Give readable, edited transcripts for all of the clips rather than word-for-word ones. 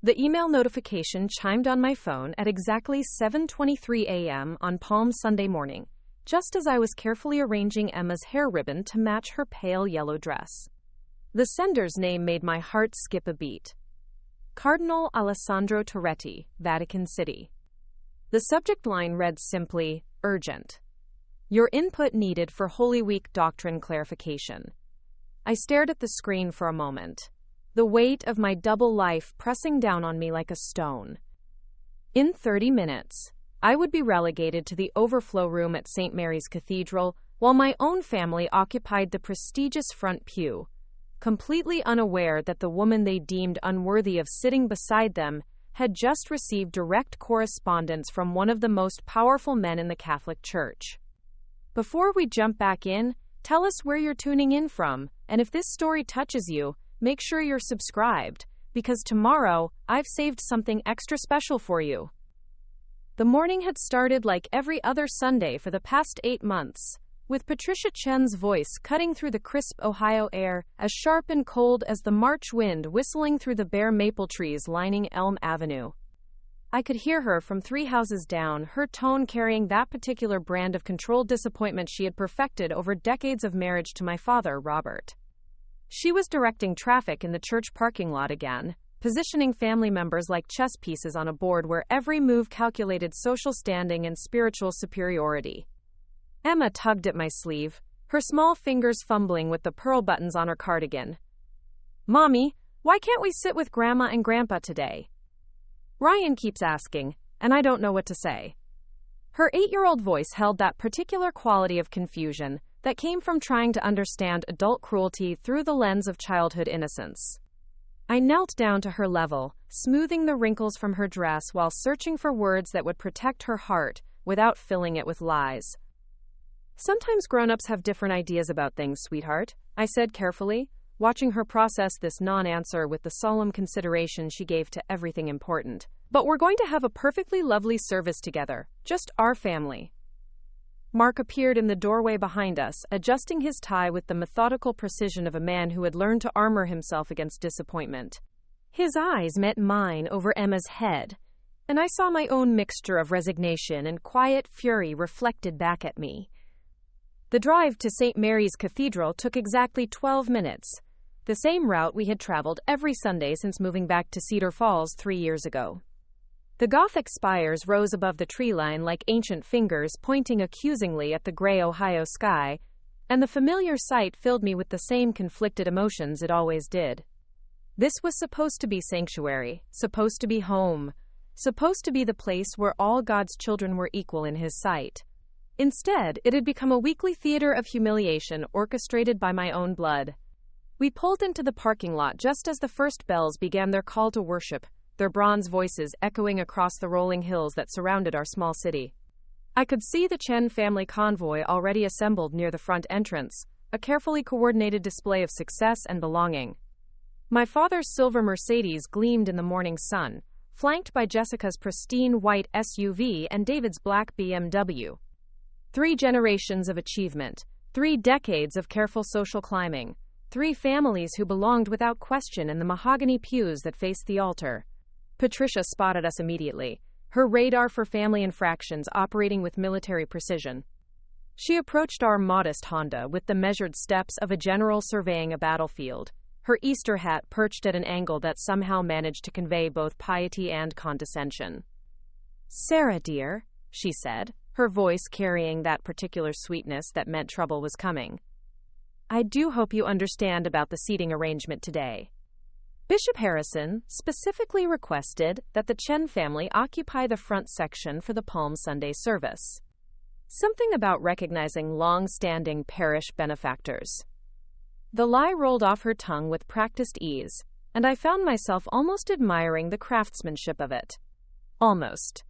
The email notification chimed on my phone at exactly 7:23 a.m. on Palm Sunday morning, just as I was carefully arranging Emma's hair ribbon to match her pale yellow dress. The sender's name made my heart skip a beat. Cardinal Alessandro Torretti, Vatican City. The subject line read simply, urgent. Your input needed for Holy Week doctrine clarification. I stared at the screen for a moment, the weight of my double life pressing down on me like a stone. In 30 minutes, I would be relegated to the Overflow room at St. Mary's Cathedral, while my own family occupied the prestigious front pew, completely unaware that the woman they deemed unworthy of sitting beside them had just received direct correspondence from one of the most powerful men in the Catholic Church. Before we jump back in, tell us where you're tuning in from, and if this story touches you, make sure you're subscribed, because tomorrow, I've saved something extra special for you. The morning had started like every other Sunday for the past 8 months, with Patricia Chen's voice cutting through the crisp Ohio air, as sharp and cold as the March wind whistling through the bare maple trees lining Elm Avenue. I could hear her from 3 houses down, her tone carrying that particular brand of controlled disappointment she had perfected over decades of marriage to my father, Robert. She was directing traffic in the church parking lot again, positioning family members like chess pieces on a board where every move calculated social standing and spiritual superiority. Emma tugged at my sleeve, her small fingers fumbling with the pearl buttons on her cardigan. Mommy, why can't we sit with Grandma and Grandpa today? Ryan keeps asking, and I don't know what to say. Her 8-year-old voice held that particular quality of confusion that came from trying to understand adult cruelty through the lens of childhood innocence. I knelt down to her level, smoothing the wrinkles from her dress while searching for words that would protect her heart without filling it with lies. Sometimes grown-ups have different ideas about things, sweetheart, I said carefully, watching her process this non-answer with the solemn consideration she gave to everything important. But we're going to have a perfectly lovely service together, just our family. Mark appeared in the doorway behind us, adjusting his tie with the methodical precision of a man who had learned to armor himself against disappointment. His eyes met mine over Emma's head, and I saw my own mixture of resignation and quiet fury reflected back at me. The drive to St. Mary's Cathedral took exactly 12 minutes, the same route we had traveled every Sunday since moving back to Cedar Falls 3 years ago. The Gothic spires rose above the tree line like ancient fingers pointing accusingly at the gray Ohio sky, and the familiar sight filled me with the same conflicted emotions it always did. This was supposed to be sanctuary, supposed to be home, supposed to be the place where all God's children were equal in His sight. Instead, it had become a weekly theater of humiliation orchestrated by my own blood. We pulled into the parking lot just as the first bells began their call to worship, their bronze voices echoing across the rolling hills that surrounded our small city. I could see the Chen family convoy already assembled near the front entrance, a carefully coordinated display of success and belonging. My father's silver Mercedes gleamed in the morning sun, flanked by Jessica's pristine white SUV and David's black BMW. 3 generations of achievement, 3 decades of careful social climbing, 3 families who belonged without question in the mahogany pews that faced the altar. Patricia spotted us immediately, her radar for family infractions operating with military precision. She approached our modest Honda with the measured steps of a general surveying a battlefield, her Easter hat perched at an angle that somehow managed to convey both piety and condescension. "Sarah, dear," she said, her voice carrying that particular sweetness that meant trouble was coming. "I do hope you understand about the seating arrangement today. Bishop Harrison specifically requested that the Chen family occupy the front section for the Palm Sunday service. Something about recognizing long-standing parish benefactors." The lie rolled off her tongue with practiced ease, and I found myself almost admiring the craftsmanship of it. Almost.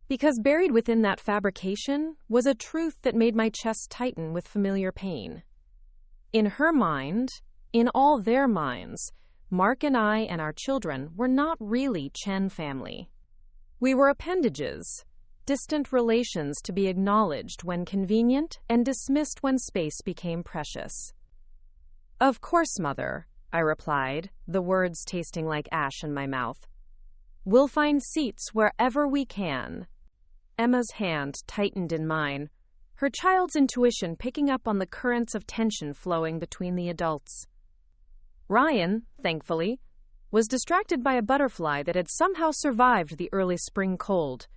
Because buried within that fabrication was a truth that made my chest tighten with familiar pain. In her mind, in all their minds, Mark and I and our children were not really Chen family. We were appendages, distant relations to be acknowledged when convenient and dismissed when space became precious. "Of course, Mother," I replied, the words tasting like ash in my mouth. We'll find seats wherever we can. Emma's hand tightened in mine, her child's intuition picking up on the currents of tension flowing between the adults. Ryan, thankfully, was distracted by a butterfly that had somehow survived the early spring cold,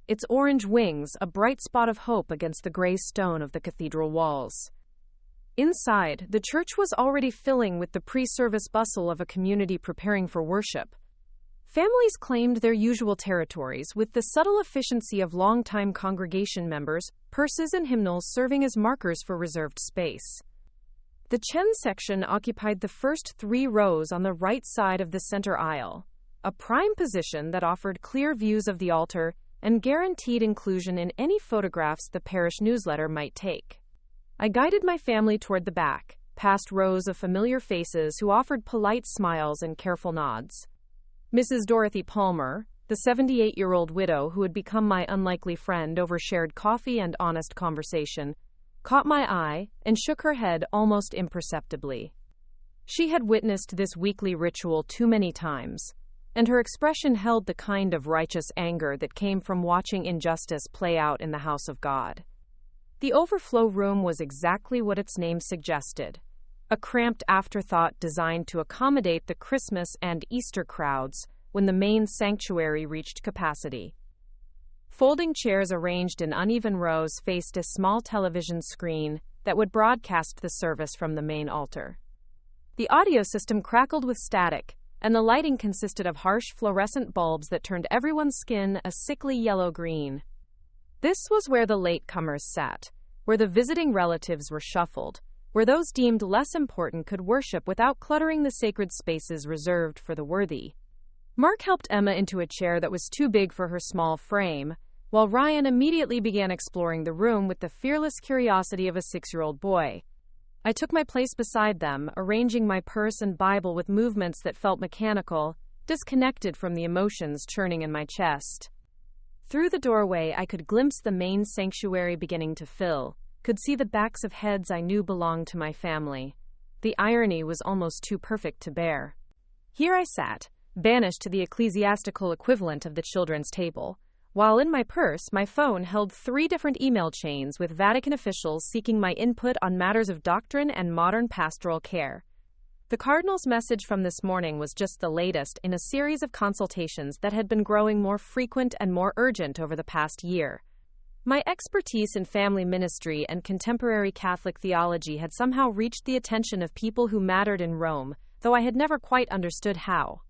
its orange wings a bright spot of hope against the gray stone of the cathedral walls. Inside, the church was already filling with the pre-service bustle of a community preparing for worship. Families claimed their usual territories with the subtle efficiency of longtime congregation members, purses and hymnals serving as markers for reserved space. The Chen section occupied the first 3 rows on the right side of the center aisle, a prime position that offered clear views of the altar and guaranteed inclusion in any photographs the parish newsletter might take. I guided my family toward the back, past rows of familiar faces who offered polite smiles and careful nods. Mrs. Dorothy Palmer, the 78-year-old widow who had become my unlikely friend over shared coffee and honest conversation, caught my eye and shook her head almost imperceptibly. She had witnessed this weekly ritual too many times, and her expression held the kind of righteous anger that came from watching injustice play out in the house of God. The Overflow room was exactly what its name suggested, a cramped afterthought designed to accommodate the Christmas and Easter crowds when the main sanctuary reached capacity. Folding chairs arranged in uneven rows faced a small television screen that would broadcast the service from the main altar. The audio system crackled with static, and the lighting consisted of harsh fluorescent bulbs that turned everyone's skin a sickly yellow-green. This was where the latecomers sat, where the visiting relatives were shuffled, where those deemed less important could worship without cluttering the sacred spaces reserved for the worthy. Mark helped Emma into a chair that was too big for her small frame, while Ryan immediately began exploring the room with the fearless curiosity of a 6-year-old boy. I took my place beside them, arranging my purse and Bible with movements that felt mechanical, disconnected from the emotions churning in my chest. Through the doorway, I could glimpse the main sanctuary beginning to fill, could see the backs of heads I knew belonged to my family. The irony was almost too perfect to bear. Here I sat, banished to the ecclesiastical equivalent of the children's table, while in my purse, my phone held 3 different email chains with Vatican officials seeking my input on matters of doctrine and modern pastoral care. The Cardinal's message from this morning was just the latest in a series of consultations that had been growing more frequent and more urgent over the past year. My expertise in family ministry and contemporary Catholic theology had somehow reached the attention of people who mattered in Rome, though I had never quite understood how.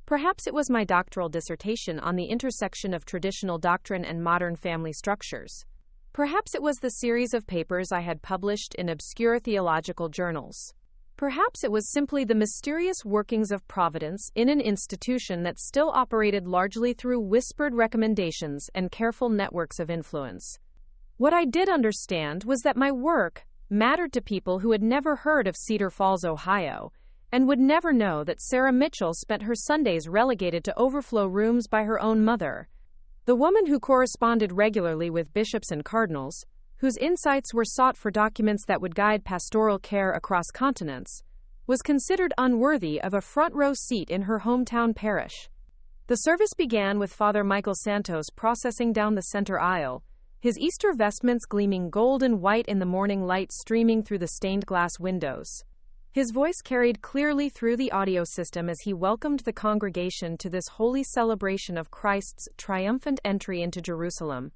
Perhaps it was my doctoral dissertation on the intersection of traditional doctrine and modern family structures. Perhaps it was the series of papers I had published in obscure theological journals. Perhaps it was simply the mysterious workings of providence in an institution that still operated largely through whispered recommendations and careful networks of influence. What I did understand was that my work mattered to people who had never heard of Cedar Falls, Ohio, and would never know that Sarah Mitchell spent her Sundays relegated to overflow rooms by her own mother. The woman who corresponded regularly with bishops and cardinals, whose insights were sought for documents that would guide pastoral care across continents, was considered unworthy of a front-row seat in her hometown parish. The service began with Father Michael Santos processing down the center aisle, his Easter vestments gleaming gold and white in the morning light streaming through the stained glass windows. His voice carried clearly through the audio system as he welcomed the congregation to this holy celebration of Christ's triumphant entry into Jerusalem.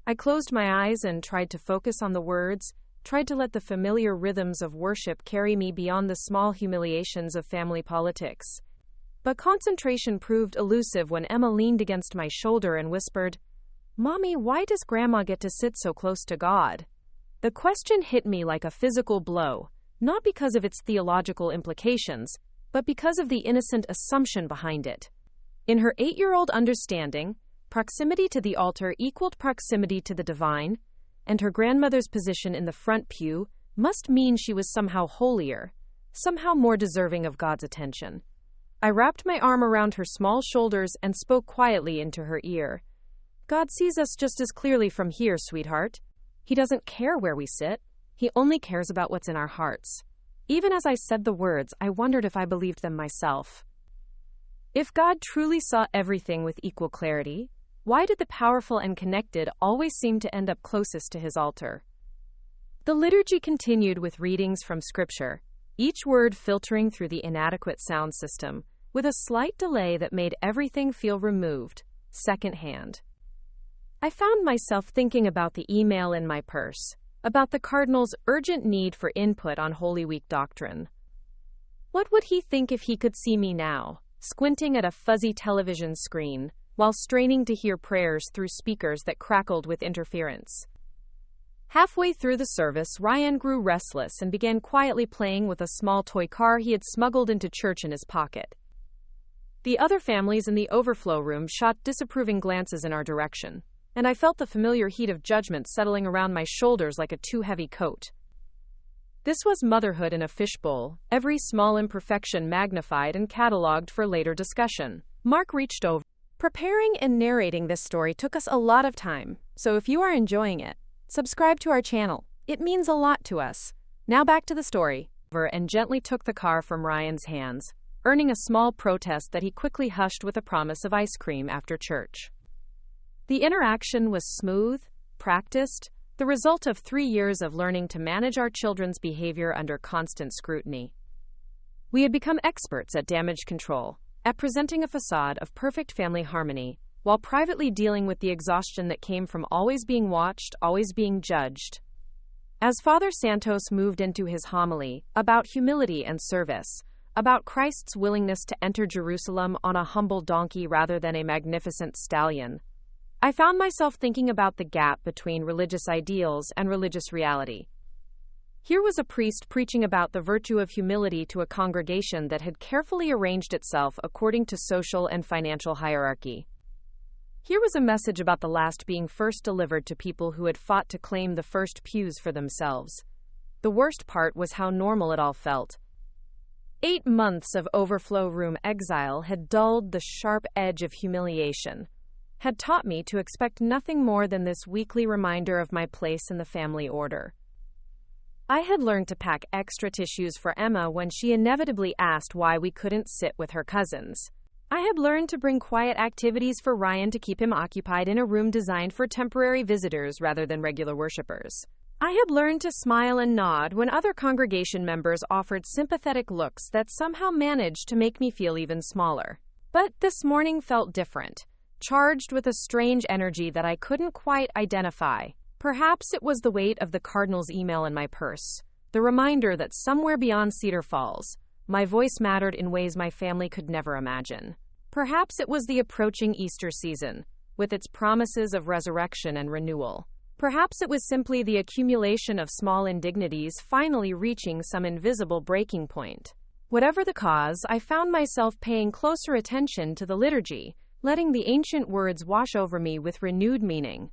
I closed my eyes and tried to focus on the words, tried to let the familiar rhythms of worship carry me beyond the small humiliations of family politics. But concentration proved elusive when Emma leaned against my shoulder and whispered, "Mommy, why does Grandma get to sit so close to God?" The question hit me like a physical blow, not because of its theological implications, but because of the innocent assumption behind it. In her 8-year-old understanding, proximity to the altar equaled proximity to the divine, and her grandmother's position in the front pew must mean she was somehow holier, somehow more deserving of God's attention. I wrapped my arm around her small shoulders and spoke quietly into her ear. "God sees us just as clearly from here, sweetheart. He doesn't care where we sit. He only cares about what's in our hearts." Even as I said the words, I wondered if I believed them myself. If God truly saw everything with equal clarity, why did the powerful and connected always seem to end up closest to his altar? The liturgy continued with readings from Scripture, each word filtering through the inadequate sound system, with a slight delay that made everything feel removed, secondhand. I found myself thinking about the email in my purse, about the Cardinal's urgent need for input on Holy Week doctrine. What would he think if he could see me now, squinting at a fuzzy television screen, while straining to hear prayers through speakers that crackled with interference? Halfway through the service, Ryan grew restless and began quietly playing with a small toy car he had smuggled into church in his pocket. The other families in the overflow room shot disapproving glances in our direction, and I felt the familiar heat of judgment settling around my shoulders like a too-heavy coat. This was motherhood in a fishbowl, every small imperfection magnified and catalogued for later discussion. Mark reached over. Preparing and narrating this story took us a lot of time, so if you are enjoying it, subscribe to our channel. It means a lot to us. Now back to the story. And gently took the car from Ryan's hands, earning a small protest that he quickly hushed with a promise of ice cream after church. The interaction was smooth, practiced, the result of 3 years of learning to manage our children's behavior under constant scrutiny. We had become experts at damage control, at presenting a facade of perfect family harmony, while privately dealing with the exhaustion that came from always being watched, always being judged. As Father Santos moved into his homily about humility and service, about Christ's willingness to enter Jerusalem on a humble donkey rather than a magnificent stallion, I found myself thinking about the gap between religious ideals and religious reality. Here was a priest preaching about the virtue of humility to a congregation that had carefully arranged itself according to social and financial hierarchy. Here was a message about the last being first delivered to people who had fought to claim the first pews for themselves. The worst part was how normal it all felt. 8 months of overflow room exile had dulled the sharp edge of humiliation, had taught me to expect nothing more than this weekly reminder of my place in the family order. I had learned to pack extra tissues for Emma when she inevitably asked why we couldn't sit with her cousins. I had learned to bring quiet activities for Ryan to keep him occupied in a room designed for temporary visitors rather than regular worshipers. I had learned to smile and nod when other congregation members offered sympathetic looks that somehow managed to make me feel even smaller. But this morning felt different, charged with a strange energy that I couldn't quite identify. Perhaps it was the weight of the Cardinal's email in my purse, the reminder that somewhere beyond Cedar Falls, my voice mattered in ways my family could never imagine. Perhaps it was the approaching Easter season, with its promises of resurrection and renewal. Perhaps it was simply the accumulation of small indignities finally reaching some invisible breaking point. Whatever the cause, I found myself paying closer attention to the liturgy, letting the ancient words wash over me with renewed meaning.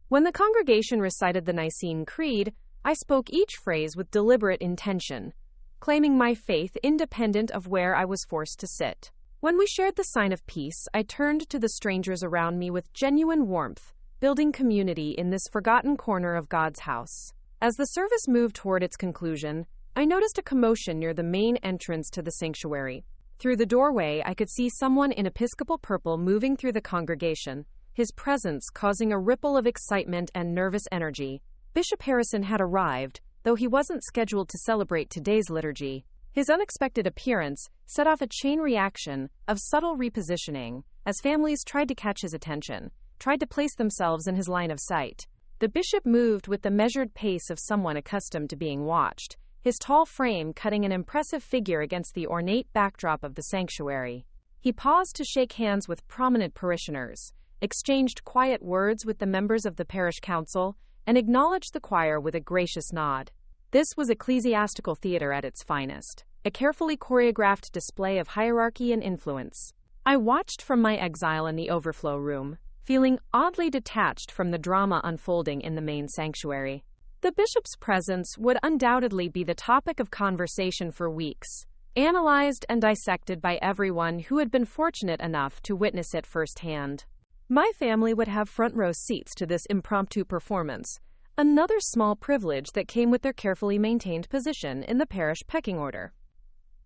When the congregation recited the Nicene Creed, I spoke each phrase with deliberate intention, claiming my faith independent of where I was forced to sit. When we shared the sign of peace, I turned to the strangers around me with genuine warmth, building community in this forgotten corner of God's house. As the service moved toward its conclusion, I noticed a commotion near the main entrance to the sanctuary. Through the doorway, I could see someone in episcopal purple moving through the congregation, his presence causing a ripple of excitement and nervous energy. Bishop Harrison had arrived, though he wasn't scheduled to celebrate today's liturgy. His unexpected appearance set off a chain reaction of subtle repositioning as families tried to catch his attention, tried to place themselves in his line of sight. The bishop moved with the measured pace of someone accustomed to being watched, his tall frame cutting an impressive figure against the ornate backdrop of the sanctuary. He paused to shake hands with prominent parishioners, exchanged quiet words with the members of the parish council, and acknowledged the choir with a gracious nod. This was ecclesiastical theater at its finest, a carefully choreographed display of hierarchy and influence. I watched from my exile in the overflow room, feeling oddly detached from the drama unfolding in the main sanctuary. The bishop's presence would undoubtedly be the topic of conversation for weeks, analyzed and dissected by everyone who had been fortunate enough to witness it firsthand. My family would have front row seats to this impromptu performance, another small privilege that came with their carefully maintained position in the parish pecking order.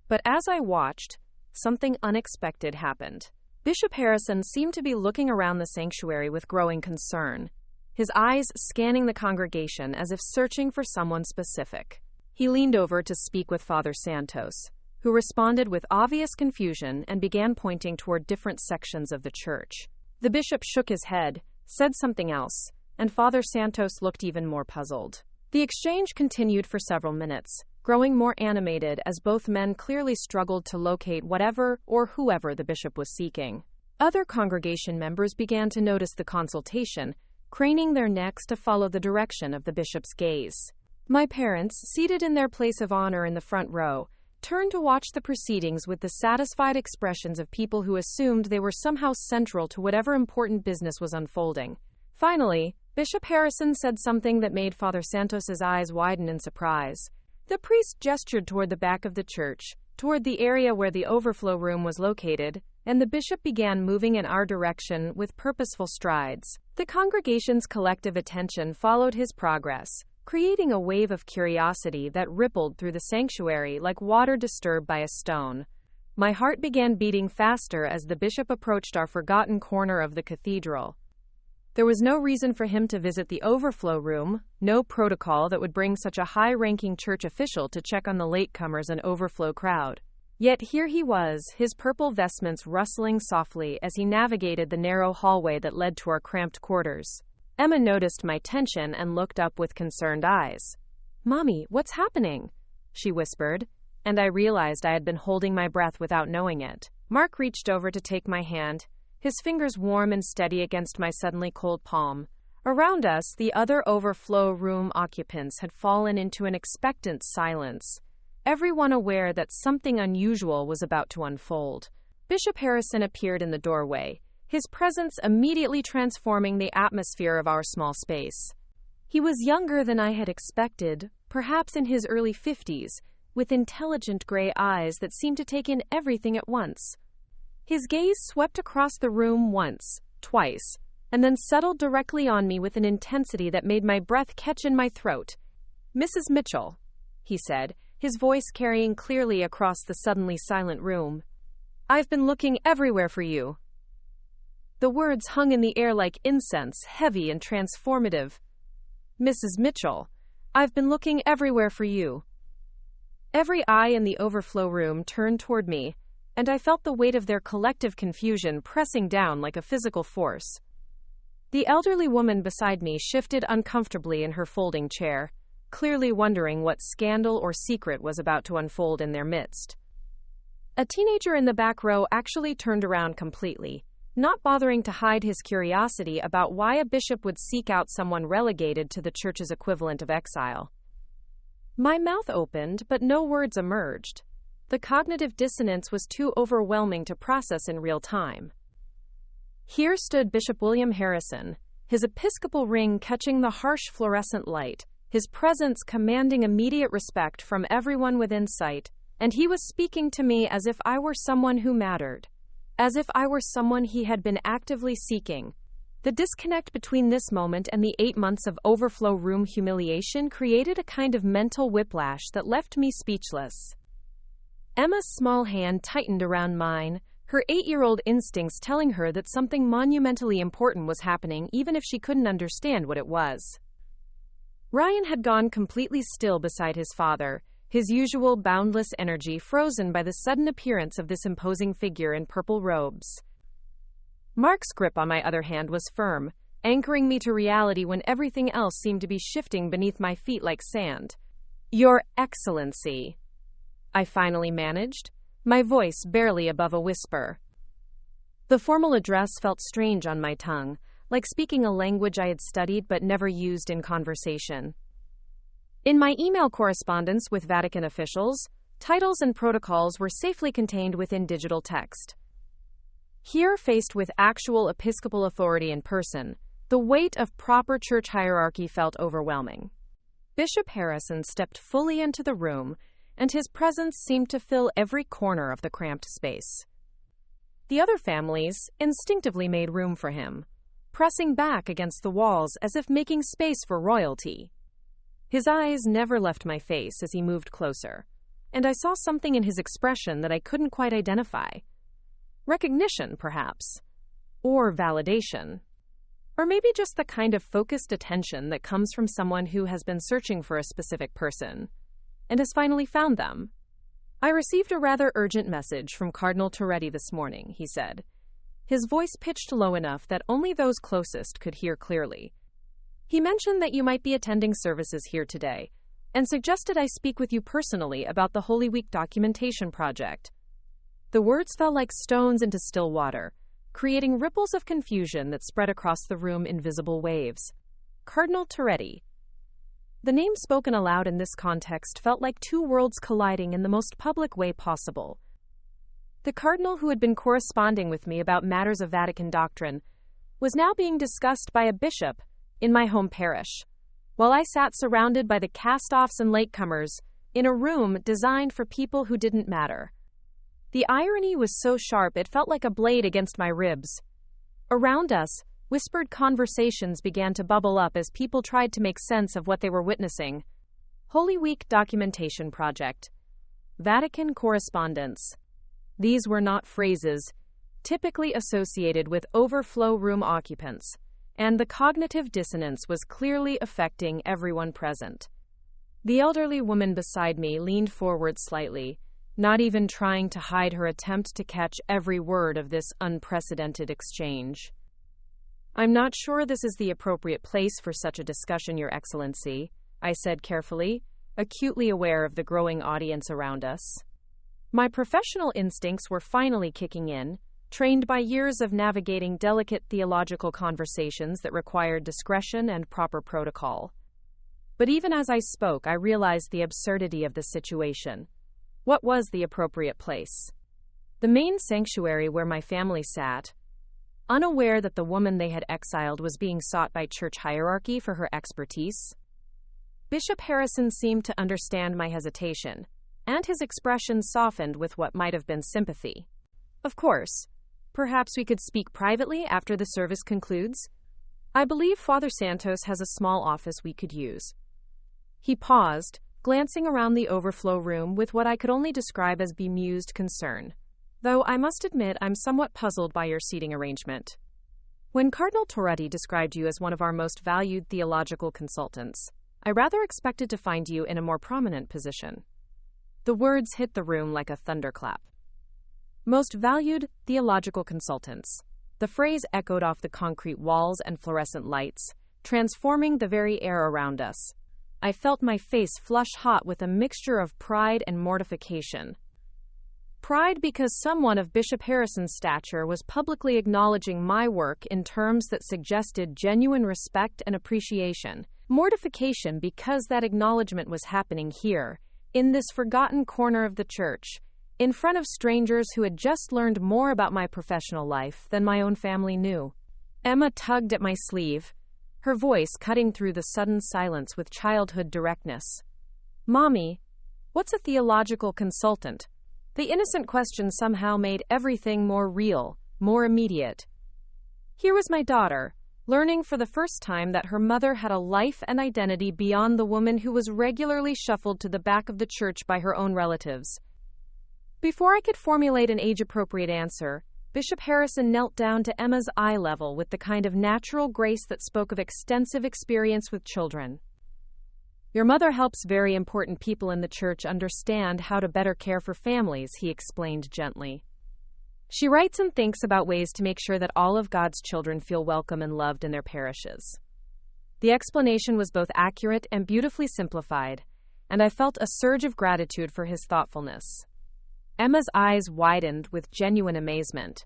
But as I watched, something unexpected happened. Bishop Harrison seemed to be looking around the sanctuary with growing concern, his eyes scanning the congregation as if searching for someone specific. He leaned over to speak with Father Santos, who responded with obvious confusion and began pointing toward different sections of the church. The bishop shook his head, said something else, and Father Santos looked even more puzzled. The exchange continued for several minutes, growing more animated as both men clearly struggled to locate whatever or whoever the bishop was seeking. Other congregation members began to notice the consultation, craning their necks to follow the direction of the bishop's gaze. My parents, seated in their place of honor in the front row, turned to watch the proceedings with the satisfied expressions of people who assumed they were somehow central to whatever important business was unfolding. Finally, Bishop Harrison said something that made Father Santos's eyes widen in surprise. The priest gestured toward the back of the church, toward the area where the overflow room was located, and the bishop began moving in our direction with purposeful strides. The congregation's collective attention followed his progress, creating a wave of curiosity that rippled through the sanctuary like water disturbed by a stone. My heart began beating faster as the bishop approached our forgotten corner of the cathedral. There was no reason for him to visit the overflow room, no protocol that would bring such a high-ranking church official to check on the latecomers and overflow crowd. Yet here he was, his purple vestments rustling softly as he navigated the narrow hallway that led to our cramped quarters. Emma noticed my tension and looked up with concerned eyes. "Mommy, what's happening?" she whispered, and I realized I had been holding my breath without knowing it. Mark reached over to take my hand, his fingers warm and steady against my suddenly cold palm. Around us, the other overflow room occupants had fallen into an expectant silence, everyone aware that something unusual was about to unfold. Bishop Harrison appeared in the doorway, his presence immediately transforming the atmosphere of our small space. He was younger than I had expected, perhaps in his early 50s, with intelligent gray eyes that seemed to take in everything at once. His gaze swept across the room once, twice, and then settled directly on me with an intensity that made my breath catch in my throat. "Mrs. Mitchell," he said, his voice carrying clearly across the suddenly silent room. "I've been looking everywhere for you." The words hung in the air like incense, heavy and transformative. "Mrs. Mitchell, I've been looking everywhere for you." Every eye in the overflow room turned toward me, and I felt the weight of their collective confusion pressing down like a physical force. The elderly woman beside me shifted uncomfortably in her folding chair, clearly wondering what scandal or secret was about to unfold in their midst. A teenager in the back row actually turned around completely, not bothering to hide his curiosity about why a bishop would seek out someone relegated to the church's equivalent of exile. My mouth opened, but no words emerged. The cognitive dissonance was too overwhelming to process in real time. Here stood Bishop William Harrison, his episcopal ring catching the harsh fluorescent light, his presence commanding immediate respect from everyone within sight, and he was speaking to me as if I were someone who mattered, as if I were someone he had been actively seeking. The disconnect between this moment and the 8 months of overflow room humiliation created a kind of mental whiplash that left me speechless. Emma's small hand tightened around mine, her 8-year-old instincts telling her that something monumentally important was happening even if she couldn't understand what it was. Ryan had gone completely still beside his father, his usual boundless energy frozen by the sudden appearance of this imposing figure in purple robes. Mark's grip on my other hand was firm, anchoring me to reality when everything else seemed to be shifting beneath my feet like sand. "Your Excellency," I finally managed, my voice barely above a whisper. The formal address felt strange on my tongue, like speaking a language I had studied but never used in conversation. In my email correspondence with Vatican officials, titles and protocols were safely contained within digital text. Here, faced with actual episcopal authority in person, the weight of proper church hierarchy felt overwhelming. Bishop Harrison stepped fully into the room, and his presence seemed to fill every corner of the cramped space. The other families instinctively made room for him, pressing back against the walls as if making space for royalty. His eyes never left my face as he moved closer. and I saw something in his expression that I couldn't quite identify. Recognition, perhaps. Or validation. Or maybe just the kind of focused attention that comes from someone who has been searching for a specific person and has finally found them. I received a rather urgent message from Cardinal Toretti this morning, he said, his voice pitched low enough that only those closest could hear clearly. He mentioned that you might be attending services here today and suggested I speak with you personally about the Holy Week documentation project. The words fell like stones into still water, creating ripples of confusion that spread across the room in visible waves. Cardinal Toretti. The name spoken aloud in this context felt like two worlds colliding in the most public way possible. The cardinal who had been corresponding with me about matters of Vatican doctrine was now being discussed by a bishop in my home parish, while I sat surrounded by the cast-offs and latecomers in a room designed for people who didn't matter. The irony was so sharp it felt like a blade against my ribs. Around us, whispered conversations began to bubble up as people tried to make sense of what they were witnessing. Holy Week documentation project. Vatican correspondence. These were not phrases typically associated with overflow room occupants, and the cognitive dissonance was clearly affecting everyone present. The elderly woman beside me leaned forward slightly, not even trying to hide her attempt to catch every word of this unprecedented exchange. "I'm not sure this is the appropriate place for such a discussion, Your Excellency," I said carefully, acutely aware of the growing audience around us. My professional instincts were finally kicking in, trained by years of navigating delicate theological conversations that required discretion and proper protocol. But even as I spoke, I realized the absurdity of the situation. What was the appropriate place? The main sanctuary where my family sat, unaware that the woman they had exiled was being sought by church hierarchy for her expertise? Bishop Harrison seemed to understand my hesitation, and his expression softened with what might have been sympathy. "Of course. Perhaps we could speak privately after the service concludes. I believe Father Santos has a small office we could use." He paused, glancing around the overflow room with what I could only describe as bemused concern. "Though I must admit I'm somewhat puzzled by your seating arrangement. When Cardinal Toretti described you as one of our most valued theological consultants, I rather expected to find you in a more prominent position." The words hit the room like a thunderclap. Most valued theological consultants. The phrase echoed off the concrete walls and fluorescent lights, transforming the very air around us. I felt my face flush hot with a mixture of pride and mortification. Pride because someone of Bishop Harrison's stature was publicly acknowledging my work in terms that suggested genuine respect and appreciation. Mortification because that acknowledgement was happening here, in this forgotten corner of the church, in front of strangers who had just learned more about my professional life than my own family knew. Emma tugged at my sleeve, her voice cutting through the sudden silence with childhood directness. "Mommy, what's a theological consultant?" The innocent question somehow made everything more real, more immediate. Here was my daughter, learning for the first time that her mother had a life and identity beyond the woman who was regularly shuffled to the back of the church by her own relatives. Before I could formulate an age-appropriate answer, Bishop Harrison knelt down to Emma's eye level with the kind of natural grace that spoke of extensive experience with children. "Your mother helps very important people in the church understand how to better care for families," he explained gently. "She writes and thinks about ways to make sure that all of God's children feel welcome and loved in their parishes." The explanation was both accurate and beautifully simplified, and I felt a surge of gratitude for his thoughtfulness. Emma's eyes widened with genuine amazement.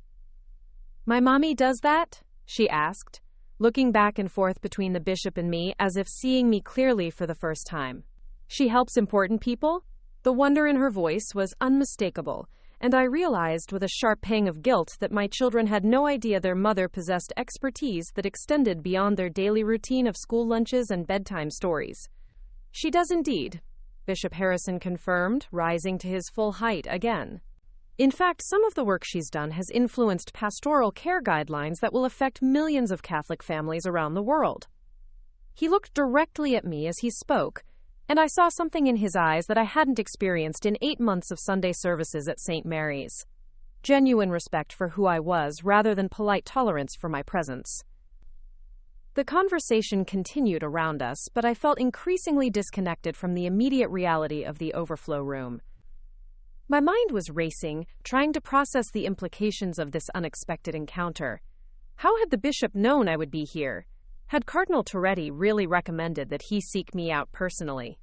"My mommy does that?" she asked, looking back and forth between the bishop and me as if seeing me clearly for the first time. "She helps important people?" The wonder in her voice was unmistakable, and I realized with a sharp pang of guilt that my children had no idea their mother possessed expertise that extended beyond their daily routine of school lunches and bedtime stories. "She does indeed," Bishop Harrison confirmed, rising to his full height again. "In fact, some of the work she's done has influenced pastoral care guidelines that will affect millions of Catholic families around the world." He looked directly at me as he spoke, And I saw something in his eyes that I hadn't experienced in 8 months of Sunday services at St. Mary's. Genuine respect for who I was rather than polite tolerance for my presence. The conversation continued around us, but I felt increasingly disconnected from the immediate reality of the overflow room. My mind was racing, trying to process the implications of this unexpected encounter. How had the bishop known I would be here? Had Cardinal Toretti really recommended that he seek me out personally?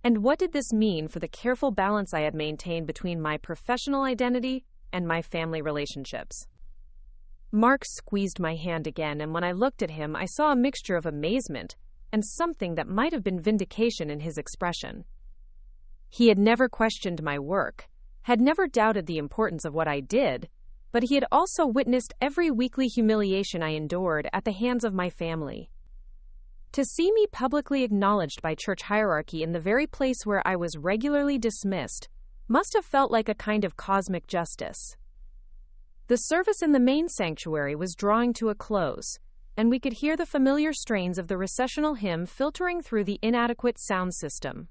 And what did this mean for the careful balance I had maintained between my professional identity and my family relationships? Mark squeezed my hand again, and when I looked at him, I saw a mixture of amazement and something that might have been vindication in his expression. He had never questioned my work, had never doubted the importance of what I did, but he had also witnessed every weekly humiliation I endured at the hands of my family. To see me publicly acknowledged by church hierarchy in the very place where I was regularly dismissed must have felt like a kind of cosmic justice. The service in the main sanctuary was drawing to a close, and we could hear the familiar strains of the recessional hymn filtering through the inadequate sound system.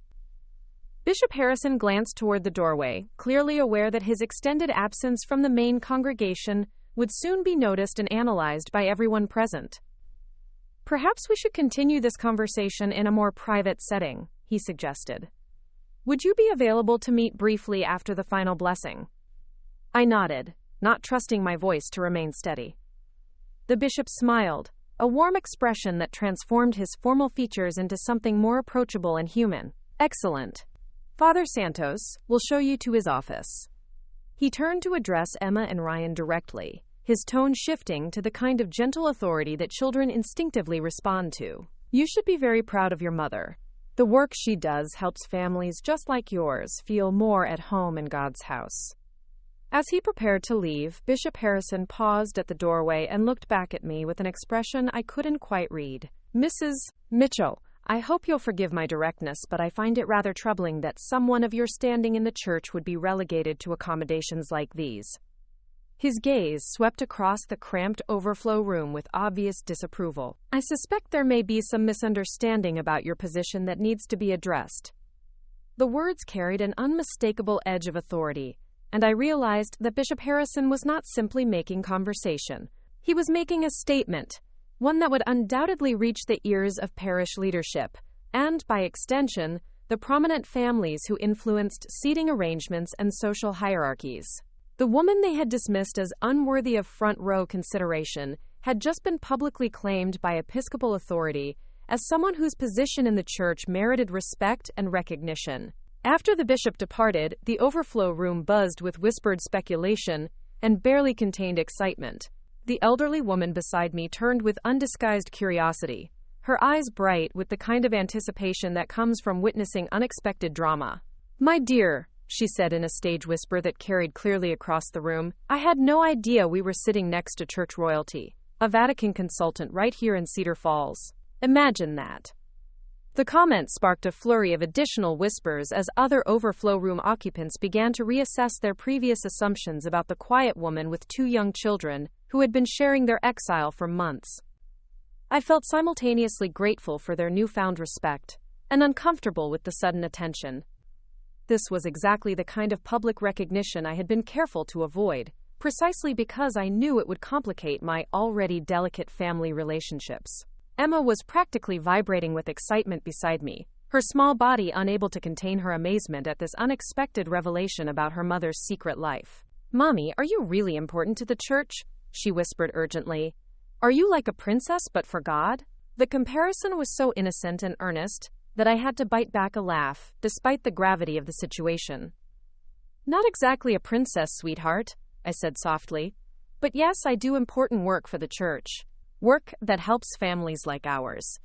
Bishop Harrison glanced toward the doorway, clearly aware that his extended absence from the main congregation would soon be noticed and analyzed by everyone present. "Perhaps we should continue this conversation in a more private setting," he suggested. "Would you be available to meet briefly after the final blessing?" I nodded, not trusting my voice to remain steady. The bishop smiled, a warm expression that transformed his formal features into something more approachable and human. "Excellent. Father Santos will show you to his office." He turned to address Emma and Ryan directly, his tone shifting to the kind of gentle authority that children instinctively respond to. "You should be very proud of your mother. The work she does helps families just like yours feel more at home in God's house." As he prepared to leave, Bishop Harrison paused at the doorway and looked back at me with an expression I couldn't quite read. "Mrs. Mitchell, I hope you'll forgive my directness, but I find it rather troubling that someone of your standing in the church would be relegated to accommodations like these." His gaze swept across the cramped overflow room with obvious disapproval. "I suspect there may be some misunderstanding about your position that needs to be addressed." The words carried an unmistakable edge of authority, and I realized that Bishop Harrison was not simply making conversation. He was making a statement, one that would undoubtedly reach the ears of parish leadership, and, by extension, the prominent families who influenced seating arrangements and social hierarchies. The woman they had dismissed as unworthy of front-row consideration had just been publicly claimed by episcopal authority as someone whose position in the church merited respect and recognition. After the bishop departed, the overflow room buzzed with whispered speculation and barely contained excitement. The elderly woman beside me turned with undisguised curiosity, her eyes bright with the kind of anticipation that comes from witnessing unexpected drama. "My dear," she said in a stage whisper that carried clearly across the room, "I had no idea we were sitting next to church royalty, a Vatican consultant right here in Cedar Falls. Imagine that." The comment sparked a flurry of additional whispers as other overflow room occupants began to reassess their previous assumptions about the quiet woman with 2 young children who had been sharing their exile for months. I felt simultaneously grateful for their newfound respect and uncomfortable with the sudden attention. This was exactly the kind of public recognition I had been careful to avoid, precisely because I knew it would complicate my already delicate family relationships. Emma was practically vibrating with excitement beside me, her small body unable to contain her amazement at this unexpected revelation about her mother's secret life. "Mommy, are you really important to the church?" she whispered urgently. "Are you like a princess but for God?" The comparison was so innocent and earnest that I had to bite back a laugh, despite the gravity of the situation. "Not exactly a princess, sweetheart," I said softly. "But yes, I do important work for the church. Work that helps families like ours."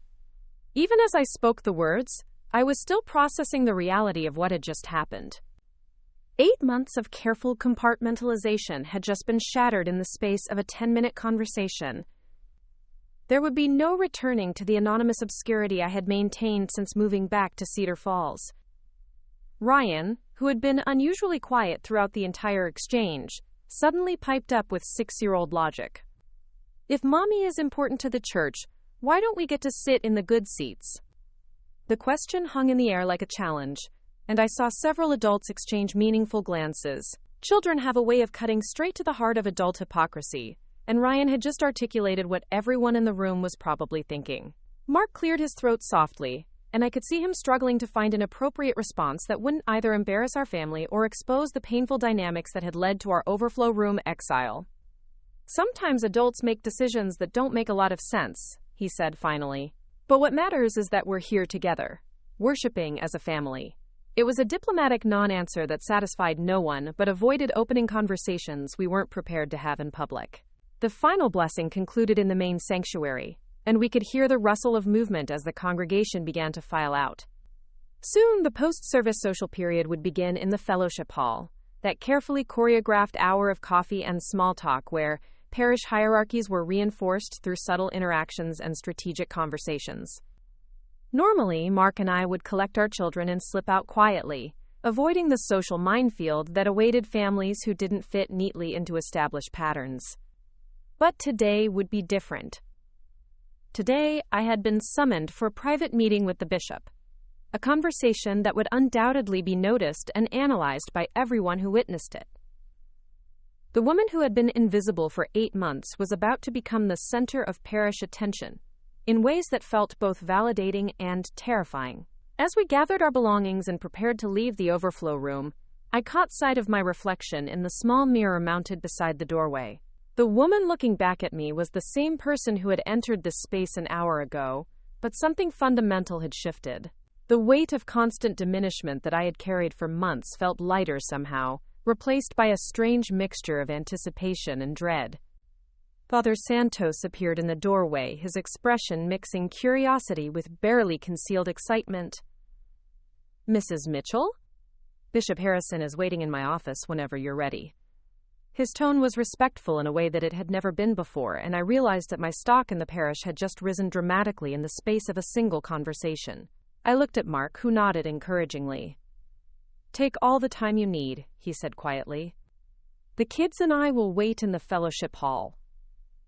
Even as I spoke the words, I was still processing the reality of what had just happened. 8 months of careful compartmentalization had just been shattered in the space of a 10-minute conversation. There would be no returning to the anonymous obscurity I had maintained since moving back to Cedar Falls. Ryan, who had been unusually quiet throughout the entire exchange, suddenly piped up with 6-year-old logic. "If Mommy is important to the church, why don't we get to sit in the good seats?" The question hung in the air like a challenge, and I saw several adults exchange meaningful glances. Children have a way of cutting straight to the heart of adult hypocrisy, and Ryan had just articulated what everyone in the room was probably thinking. Mark cleared his throat softly, and I could see him struggling to find an appropriate response that wouldn't either embarrass our family or expose the painful dynamics that had led to our overflow room exile. "Sometimes adults make decisions that don't make a lot of sense," he said finally. "But what matters is that we're here together, worshiping as a family." It was a diplomatic non-answer that satisfied no one but avoided opening conversations we weren't prepared to have in public. The final blessing concluded in the main sanctuary, and we could hear the rustle of movement as the congregation began to file out. Soon, the post-service social period would begin in the fellowship hall, that carefully choreographed hour of coffee and small talk where parish hierarchies were reinforced through subtle interactions and strategic conversations. Normally, Mark and I would collect our children and slip out quietly, avoiding the social minefield that awaited families who didn't fit neatly into established patterns. But today would be different. Today, I had been summoned for a private meeting with the bishop, a conversation that would undoubtedly be noticed and analyzed by everyone who witnessed it. The woman who had been invisible for 8 months was about to become the center of parish attention, in ways that felt both validating and terrifying. As we gathered our belongings and prepared to leave the overflow room, I caught sight of my reflection in the small mirror mounted beside the doorway. The woman looking back at me was the same person who had entered this space an hour ago, but something fundamental had shifted. The weight of constant diminishment that I had carried for months felt lighter somehow, replaced by a strange mixture of anticipation and dread. Father Santos appeared in the doorway, his expression mixing curiosity with barely concealed excitement. "Mrs. Mitchell? Bishop Harrison is waiting in my office whenever you're ready." His tone was respectful in a way that it had never been before, and I realized that my stock in the parish had just risen dramatically in the space of a single conversation. I looked at Mark, who nodded encouragingly. "Take all the time you need," he said quietly. "The kids and I will wait in the fellowship hall."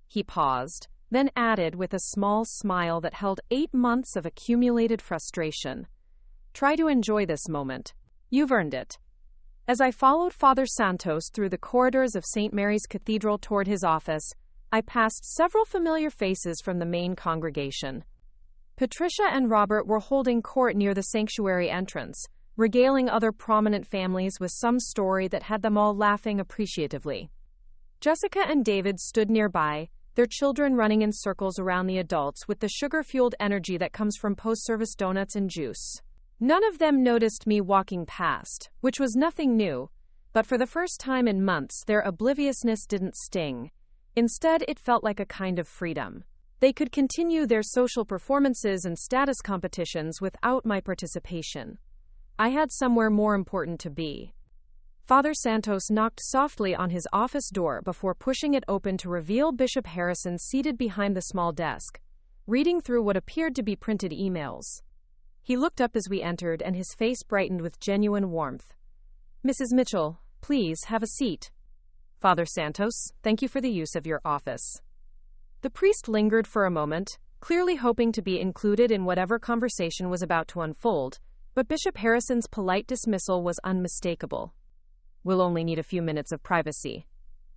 He paused, then added with a small smile that held 8 months of accumulated frustration. "Try to enjoy this moment. You've earned it." As I followed Father Santos through the corridors of St. Mary's Cathedral toward his office, I passed several familiar faces from the main congregation. Patricia and Robert were holding court near the sanctuary entrance, regaling other prominent families with some story that had them all laughing appreciatively. Jessica and David stood nearby, their children running in circles around the adults with the sugar-fueled energy that comes from post-service donuts and juice. None of them noticed me walking past, which was nothing new, but for the first time in months, their obliviousness didn't sting. Instead, it felt like a kind of freedom. They could continue their social performances and status competitions without my participation. I had somewhere more important to be. Father Santos knocked softly on his office door before pushing it open to reveal Bishop Harrison seated behind the small desk, reading through what appeared to be printed emails. He looked up as we entered, and his face brightened with genuine warmth. "Mrs. Mitchell, please have a seat." "Father Santos, thank you for the use of your office." The priest lingered for a moment, clearly hoping to be included in whatever conversation was about to unfold, but Bishop Harrison's polite dismissal was unmistakable. "We'll only need a few minutes of privacy."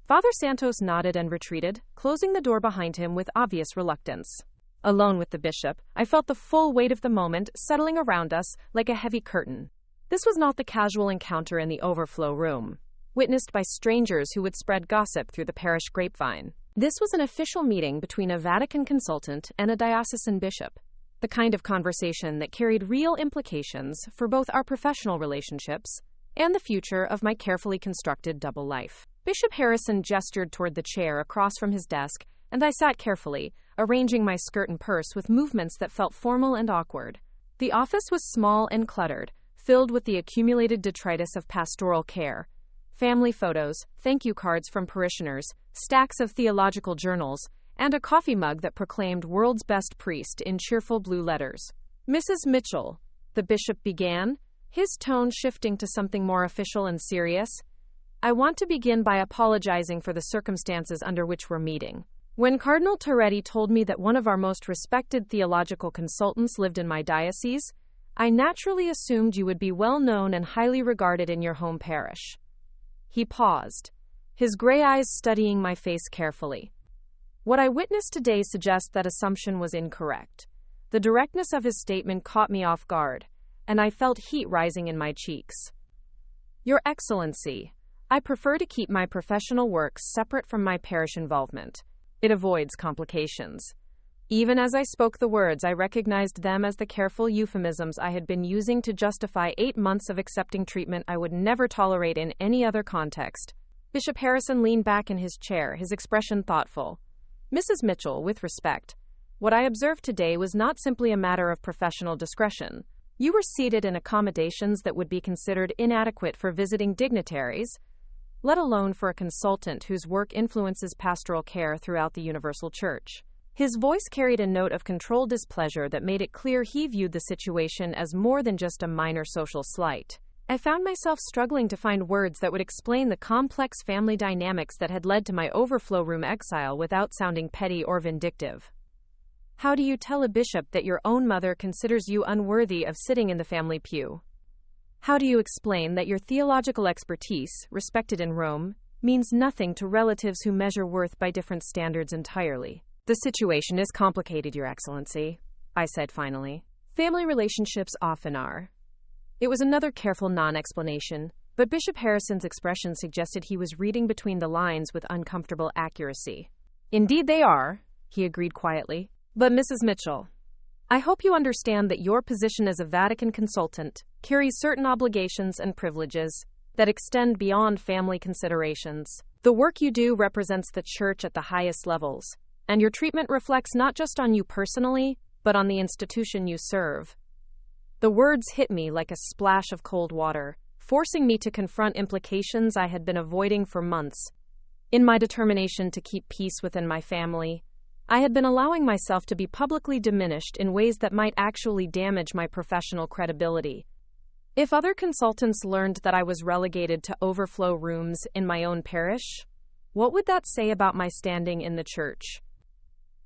Father Santos nodded and retreated, closing the door behind him with obvious reluctance. Alone with the bishop, I felt the full weight of the moment settling around us like a heavy curtain. This was not the casual encounter in the overflow room, witnessed by strangers who would spread gossip through the parish grapevine. This was an official meeting between a Vatican consultant and a diocesan bishop, the kind of conversation that carried real implications for both our professional relationships and the future of my carefully constructed double life. Bishop Harrison gestured toward the chair across from his desk, and I sat carefully, arranging my skirt and purse with movements that felt formal and awkward. The office was small and cluttered, filled with the accumulated detritus of pastoral care. Family photos, thank you cards from parishioners, stacks of theological journals, and a coffee mug that proclaimed "World's Best Priest" in cheerful blue letters. "Mrs. Mitchell," the bishop began, his tone shifting to something more official and serious. "I want to begin by apologizing for the circumstances under which we're meeting. When Cardinal Toretti told me that one of our most respected theological consultants lived in my diocese, I naturally assumed you would be well known and highly regarded in your home parish." He paused, his gray eyes studying my face carefully. What I witnessed today suggests that assumption was incorrect. The directness of his statement caught me off guard, and I felt heat rising in my cheeks. "Your Excellency, I prefer to keep my professional work separate from my parish involvement. It avoids complications." Even as I spoke the words, I recognized them as the careful euphemisms I had been using to justify 8 months of accepting treatment I would never tolerate in any other context. Bishop Harrison leaned back in his chair, his expression thoughtful. "Mrs. Mitchell, with respect, what I observed today was not simply a matter of professional discretion. You were seated in accommodations that would be considered inadequate for visiting dignitaries, let alone for a consultant whose work influences pastoral care throughout the Universal Church." His voice carried a note of controlled displeasure that made it clear he viewed the situation as more than just a minor social slight. I found myself struggling to find words that would explain the complex family dynamics that had led to my overflow room exile without sounding petty or vindictive. "How do you tell a bishop that your own mother considers you unworthy of sitting in the family pew? How do you explain that your theological expertise, respected in Rome, means nothing to relatives who measure worth by different standards entirely?" "The situation is complicated, Your Excellency," I said finally. "Family relationships often are." It was another careful non-explanation, but Bishop Harrison's expression suggested he was reading between the lines with uncomfortable accuracy. "Indeed they are," he agreed quietly. "But Mrs. Mitchell, I hope you understand that your position as a Vatican consultant carries certain obligations and privileges that extend beyond family considerations. The work you do represents the Church at the highest levels, and your treatment reflects not just on you personally, but on the institution you serve." The words hit me like a splash of cold water, forcing me to confront implications I had been avoiding for months. In my determination to keep peace within my family, I had been allowing myself to be publicly diminished in ways that might actually damage my professional credibility. If other consultants learned that I was relegated to overflow rooms in my own parish, what would that say about my standing in the Church?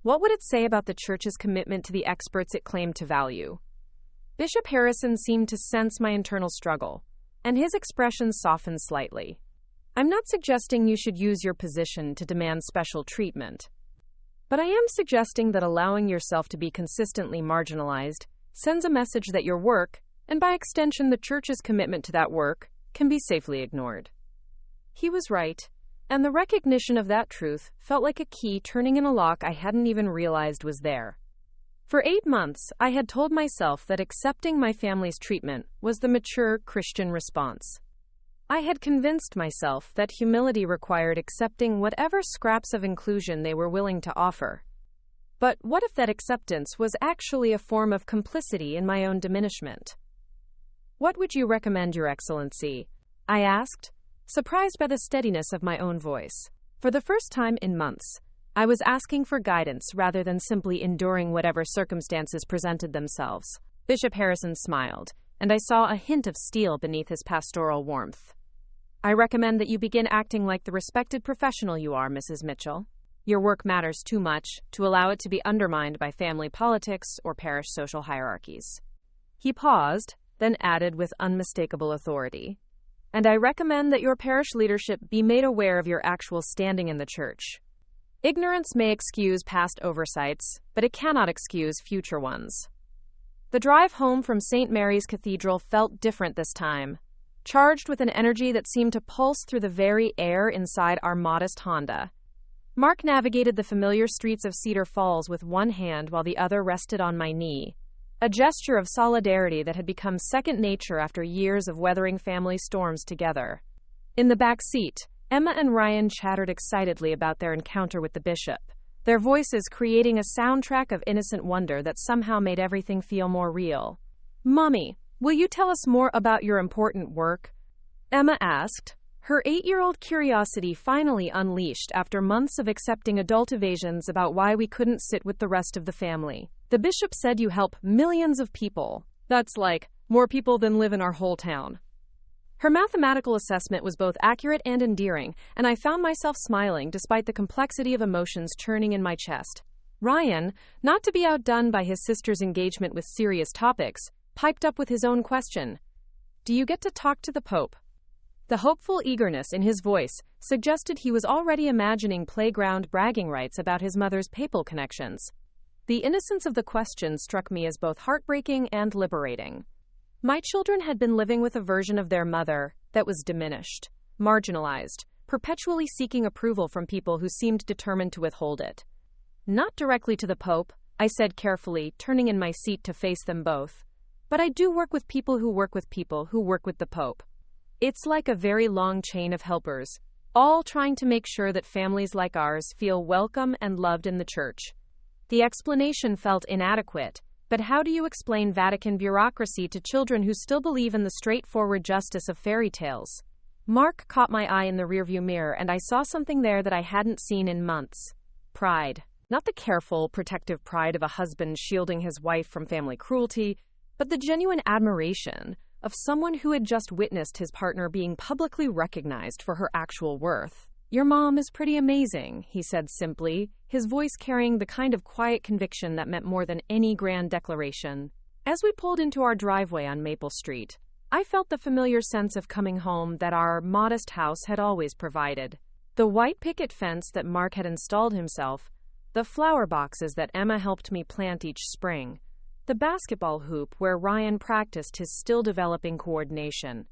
What would it say about the Church's commitment to the experts it claimed to value? Bishop Harrison seemed to sense my internal struggle, and his expression softened slightly. "I'm not suggesting you should use your position to demand special treatment, but I am suggesting that allowing yourself to be consistently marginalized sends a message that your work, and by extension the Church's commitment to that work, can be safely ignored." He was right, and the recognition of that truth felt like a key turning in a lock I hadn't even realized was there. For 8 months, I had told myself that accepting my family's treatment was the mature Christian response. I had convinced myself that humility required accepting whatever scraps of inclusion they were willing to offer. But what if that acceptance was actually a form of complicity in my own diminishment? "What would you recommend, Your Excellency?" I asked, surprised by the steadiness of my own voice. For the first time in months, I was asking for guidance rather than simply enduring whatever circumstances presented themselves. Bishop Harrison smiled, and I saw a hint of steel beneath his pastoral warmth. "I recommend that you begin acting like the respected professional you are, Mrs. Mitchell. Your work matters too much to allow it to be undermined by family politics or parish social hierarchies." He paused, then added with unmistakable authority, "And I recommend that your parish leadership be made aware of your actual standing in the Church. Ignorance may excuse past oversights, but it cannot excuse future ones." The drive home from St. Mary's Cathedral felt different this time, charged with an energy that seemed to pulse through the very air inside our modest Honda. Mark navigated the familiar streets of Cedar Falls with one hand while the other rested on my knee, a gesture of solidarity that had become second nature after years of weathering family storms together. In the back seat, Emma and Ryan chattered excitedly about their encounter with the bishop, their voices creating a soundtrack of innocent wonder that somehow made everything feel more real. "Mommy, will you tell us more about your important work?" Emma asked, her 8-year-old curiosity finally unleashed after months of accepting adult evasions about why we couldn't sit with the rest of the family. "The bishop said you help millions of people. That's like more people than live in our whole town." Her mathematical assessment was both accurate and endearing, and I found myself smiling despite the complexity of emotions churning in my chest. Ryan, not to be outdone by his sister's engagement with serious topics, piped up with his own question. Do you get to talk to the Pope? The hopeful eagerness in his voice suggested he was already imagining playground bragging rights about his mother's papal connections. The innocence of the question struck me as both heartbreaking and liberating. My children had been living with a version of their mother that was diminished, marginalized, perpetually seeking approval from people who seemed determined to withhold it. Not directly to the Pope, I said carefully, turning in my seat to face them both. But I do work with people who work with people who work with the Pope. It's like a very long chain of helpers, all trying to make sure that families like ours feel welcome and loved in the Church. The explanation felt inadequate, but how do you explain Vatican bureaucracy to children who still believe in the straightforward justice of fairy tales? Mark caught my eye in the rearview mirror, and I saw something there that I hadn't seen in months. Pride. Not the careful, protective pride of a husband shielding his wife from family cruelty, but the genuine admiration of someone who had just witnessed his partner being publicly recognized for her actual worth. Your mom is pretty amazing, he said simply, his voice carrying the kind of quiet conviction that meant more than any grand declaration. As we pulled into our driveway on Maple Street, I felt the familiar sense of coming home that our modest house had always provided. The white picket fence that Mark had installed himself, the flower boxes that Emma helped me plant each spring, the basketball hoop where Ryan practiced his still-developing coordination.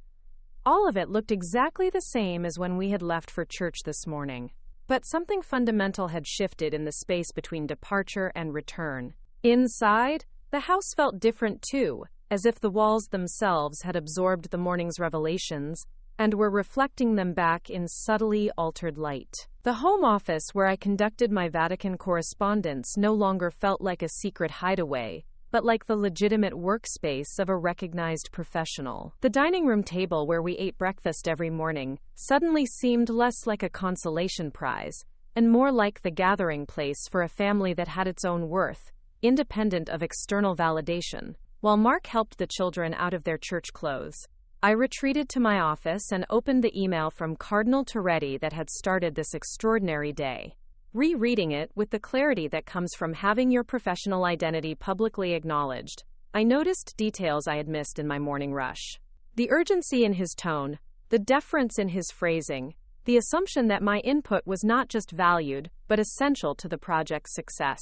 All of it looked exactly the same as when we had left for church this morning. But something fundamental had shifted in the space between departure and return. Inside, the house felt different too, as if the walls themselves had absorbed the morning's revelations and were reflecting them back in subtly altered light. The home office where I conducted my Vatican correspondence no longer felt like a secret hideaway, but like the legitimate workspace of a recognized professional. The dining room table where we ate breakfast every morning suddenly seemed less like a consolation prize and more like the gathering place for a family that had its own worth, independent of external validation. While Mark helped the children out of their church clothes, I retreated to my office and opened the email from Cardinal Toretti that had started this extraordinary day. Rereading it with the clarity that comes from having your professional identity publicly acknowledged, I noticed details I had missed in my morning rush. The urgency in his tone, the deference in his phrasing, the assumption that my input was not just valued, but essential to the project's success.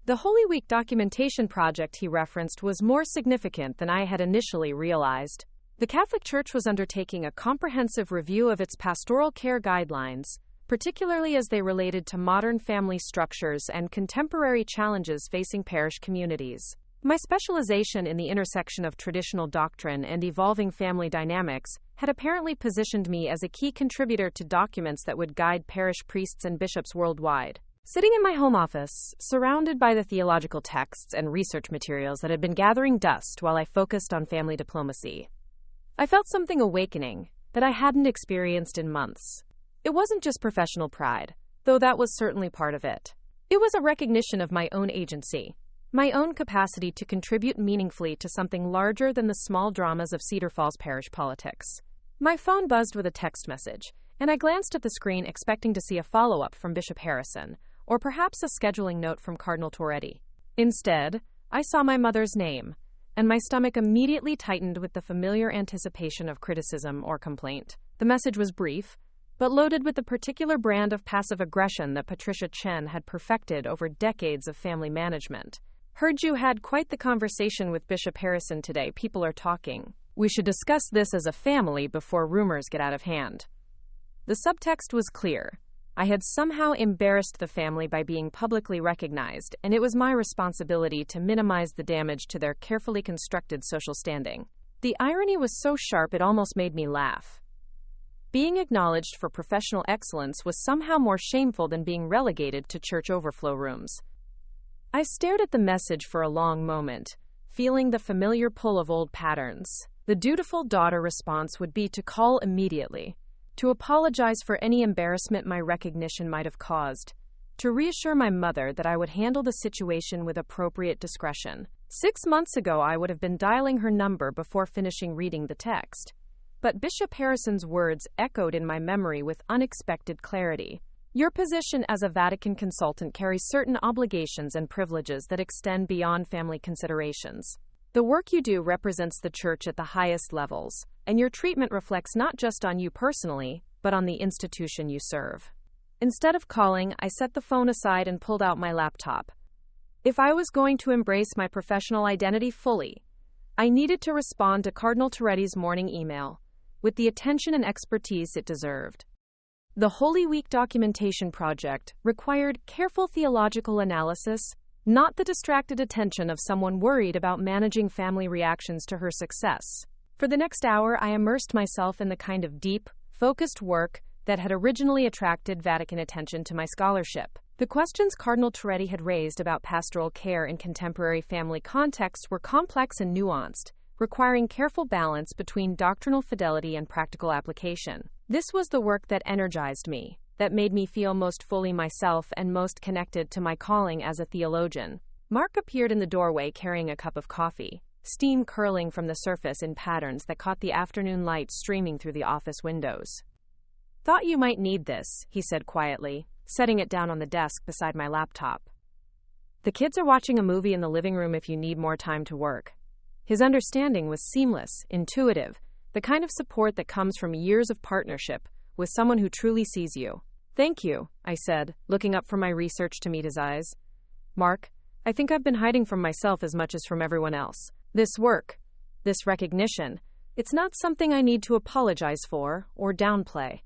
The Holy Week documentation project he referenced was more significant than I had initially realized. The Catholic Church was undertaking a comprehensive review of its pastoral care guidelines, particularly as they related to modern family structures and contemporary challenges facing parish communities. My specialization in the intersection of traditional doctrine and evolving family dynamics had apparently positioned me as a key contributor to documents that would guide parish priests and bishops worldwide. Sitting in my home office, surrounded by the theological texts and research materials that had been gathering dust while I focused on family diplomacy, I felt something awakening that I hadn't experienced in months. It wasn't just professional pride, though that was certainly part of it. It was a recognition of my own agency, my own capacity to contribute meaningfully to something larger than the small dramas of Cedar Falls parish politics. My phone buzzed with a text message, and I glanced at the screen expecting to see a follow-up from Bishop Harrison, or perhaps a scheduling note from Cardinal Toretti. Instead, I saw my mother's name, and my stomach immediately tightened with the familiar anticipation of criticism or complaint. The message was brief, but loaded with the particular brand of passive aggression that Patricia Chen had perfected over decades of family management. Heard you had quite the conversation with Bishop Harrison today. People are talking. We should discuss this as a family before rumors get out of hand. The subtext was clear. I had somehow embarrassed the family by being publicly recognized, and it was my responsibility to minimize the damage to their carefully constructed social standing. The irony was so sharp it almost made me laugh. Being acknowledged for professional excellence was somehow more shameful than being relegated to church overflow rooms. I stared at the message for a long moment, feeling the familiar pull of old patterns. The dutiful daughter response would be to call immediately, to apologize for any embarrassment my recognition might have caused, to reassure my mother that I would handle the situation with appropriate discretion. 6 months ago, I would have been dialing her number before finishing reading the text. But Bishop Harrison's words echoed in my memory with unexpected clarity. Your position as a Vatican consultant carries certain obligations and privileges that extend beyond family considerations. The work you do represents the church at the highest levels, and your treatment reflects not just on you personally, but on the institution you serve. Instead of calling, I set the phone aside and pulled out my laptop. If I was going to embrace my professional identity fully, I needed to respond to Cardinal Toretti's morning email with the attention and expertise it deserved. The Holy Week documentation project required careful theological analysis, not the distracted attention of someone worried about managing family reactions to her success. For the next hour, I immersed myself in the kind of deep, focused work that had originally attracted Vatican attention to my scholarship. The questions Cardinal Toretti had raised about pastoral care in contemporary family contexts were complex and nuanced, requiring careful balance between doctrinal fidelity and practical application. This was the work that energized me, that made me feel most fully myself and most connected to my calling as a theologian. Mark appeared in the doorway carrying a cup of coffee, steam curling from the surface in patterns that caught the afternoon light streaming through the office windows. "Thought you might need this," he said quietly, setting it down on the desk beside my laptop. "The kids are watching a movie in the living room if you need more time to work." His understanding was seamless, intuitive, the kind of support that comes from years of partnership with someone who truly sees you. "Thank you," I said, looking up from my research to meet his eyes. "Mark, I think I've been hiding from myself as much as from everyone else. This work, this recognition, it's not something I need to apologize for or downplay."